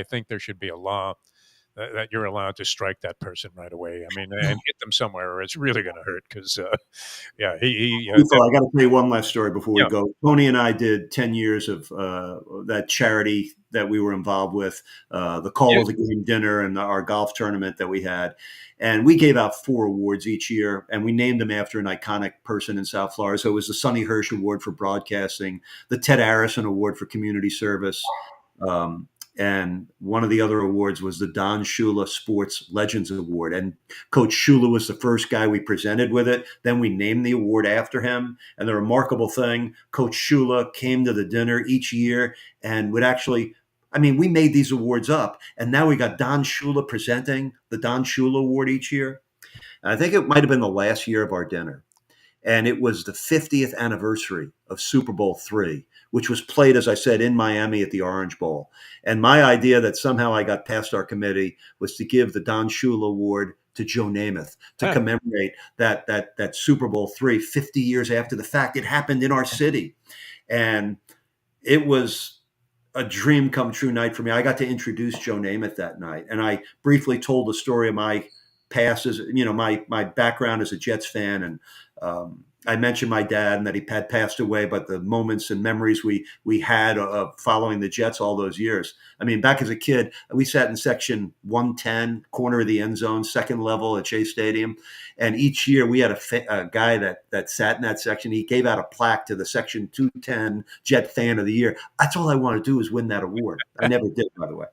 think there should be a law that you're allowed to strike that person right away. I mean, and hit them somewhere, or it's really going to hurt. Because, yeah, I got to tell you one last story before we yeah. go. Tony and I did 10 years of that charity that we were involved with, the Call of the Game dinner and our golf tournament that we had. And we gave out 4 awards each year, and we named them after an iconic person in South Florida. So it was the Sonny Hirsch Award for broadcasting, the Ted Arison Award for community service. And one of the other awards was the Don Shula Sports Legends Award. And Coach Shula was the first guy we presented with it. Then we named the award after him. And the remarkable thing, Coach Shula came to the dinner each year and would actually, we made these awards up. And now we got Don Shula presenting the Don Shula Award each year. And I think it might have been the last year of our dinner. And it was the 50th anniversary of Super Bowl III, which was played, as I said, in Miami at the Orange Bowl. And my idea that somehow I got past our committee was to give the Don Shula Award to Joe Namath to commemorate that Super Bowl III 50 years after the fact. It happened in our city. And it was a dream come true night for me. I got to introduce Joe Namath that night. And I briefly told the story of my past as, my background as a Jets fan. And I mentioned my dad and that he had passed away, but the moments and memories we had of following the Jets all those years. Back as a kid, we sat in section 110, corner of the end zone, second level at Shea Stadium. And each year we had a guy that sat in that section. He gave out a plaque to the section 210 Jet Fan of the Year. That's all I want to do is win that award. I never did, by the way.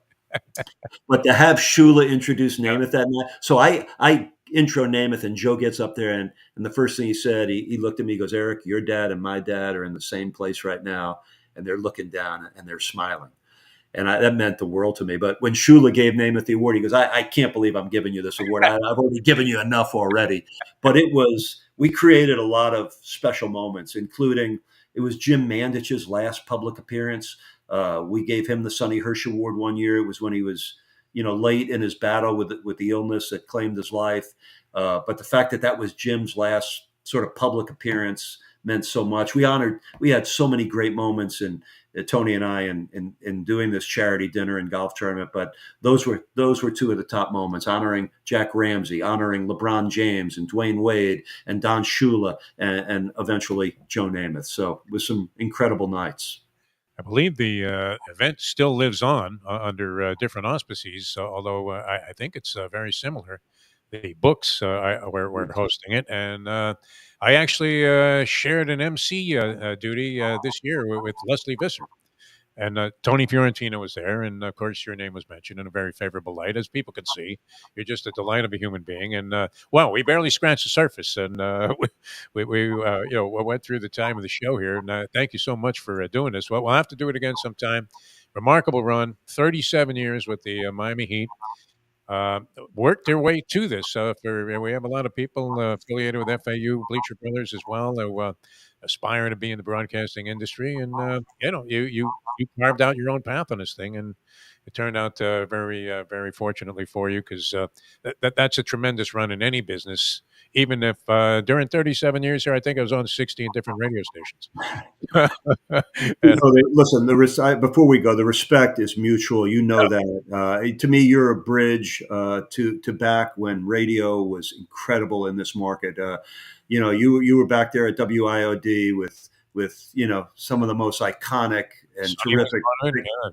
But to have Shula introduce Namath that night. So I intro Namath, and Joe gets up there, and the first thing he said, he looked at me, he goes, "Eric, your dad and my dad are in the same place right now, and they're looking down and they're smiling." And that meant the world to me. But when Shula gave Namath the award, he goes, I can't believe I'm giving you this award. I've already given you enough already. But we created a lot of special moments, including it was Jim Mandich's last public appearance. We gave him the Sonny Hirsch Award one year. It was when he was, late in his battle with the illness that claimed his life. But the fact that was Jim's last sort of public appearance meant so much. We had so many great moments in Tony and I in doing this charity dinner and golf tournament. But those were 2 of the top moments, honoring Jack Ramsey, honoring LeBron James and Dwayne Wade and Don Shula and eventually Joe Namath. So it was some incredible nights. I believe the event still lives on under different auspices, although I think it's very similar. The books, we're hosting it, and I actually shared an MC duty this year with Leslie Visser. And Tony Fiorentino was there, and of course, your name was mentioned in a very favorable light, as people can see. You're just a delight of a human being, and we barely scratched the surface, and we went through the time of the show here. And thank you so much for doing this. Well, we'll have to do it again sometime. Remarkable run, 37 years with the Miami Heat. Worked their way to this. We have a lot of people affiliated with FAU Bleacher Brothers as well, who aspire to be in the broadcasting industry. And you carved out your own path on this thing, and it turned out very fortunately for you, because that's a tremendous run in any business. Even if during 37 years here, I think I was on 16 different radio stations. Listen, before we go, the respect is mutual. That. To me, you're a bridge to back when radio was incredible in this market. You were back there at WIOD with some of the most iconic and terrific.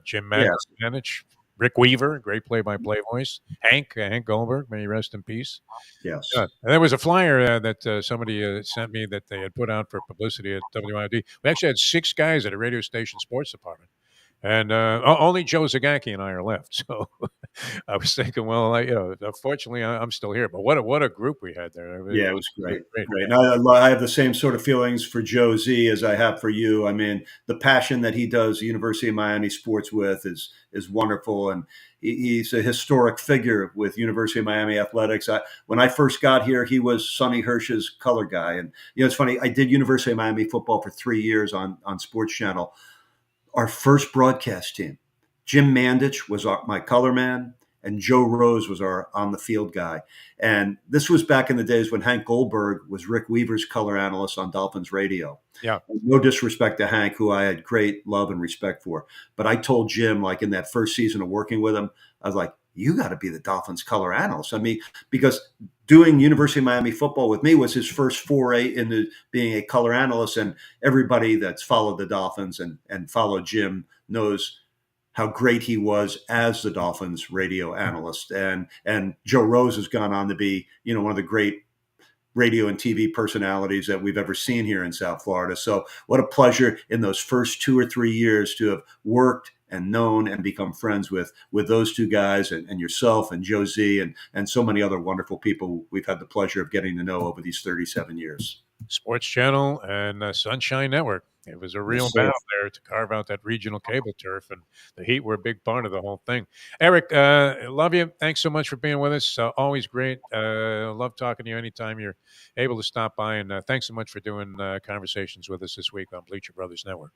Jim Manich, Rick Weaver, great play-by-play voice. Hank Goldberg, may he rest in peace. Yes. And there was a flyer that somebody sent me that they had put out for publicity at WID. We actually had 6 guys at a radio station sports department. And only Joe Zagacki and I are left. So I was thinking, well, unfortunately, I'm still here. But what a group we had there. Yeah, it was great. Great. Great. And I have the same sort of feelings for Joe Z as I have for you. I mean, the passion that he does the University of Miami sports with is wonderful, and he's a historic figure with University of Miami athletics. When I first got here, he was Sonny Hirsch's color guy, and it's funny. I did University of Miami football for 3 years on Sports Channel. Our first broadcast team, Jim Mandich was my color man, and Joe Rose was our on the field guy. And this was back in the days when Hank Goldberg was Rick Weaver's color analyst on Dolphins radio. Yeah. No disrespect to Hank, who I had great love and respect for. But I told Jim, like in that first season of working with him, I was like, you got to be the Dolphins color analyst. I mean, because doing University of Miami football with me was his first foray into being a color analyst. And everybody that's followed the Dolphins and followed Jim knows how great he was as the Dolphins radio analyst. And Joe Rose has gone on to be, one of the great radio and TV personalities that we've ever seen here in South Florida. So what a pleasure in those first 2 or 3 years to have worked and known and become friends with those two guys and yourself and Joe Z and so many other wonderful people we've had the pleasure of getting to know over these 37 years. Sports Channel and Sunshine Network. It was a real battle there to carve out that regional cable turf, and the Heat were a big part of the whole thing. Eric, love you. Thanks so much for being with us. Always great. Love talking to you anytime you're able to stop by, and thanks so much for doing conversations with us this week on Bleacher Brothers Network.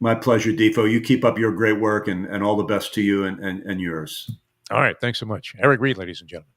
My pleasure, Defo. You keep up your great work, and all the best to you and yours. All right. Thanks so much. Eric Reid, ladies and gentlemen.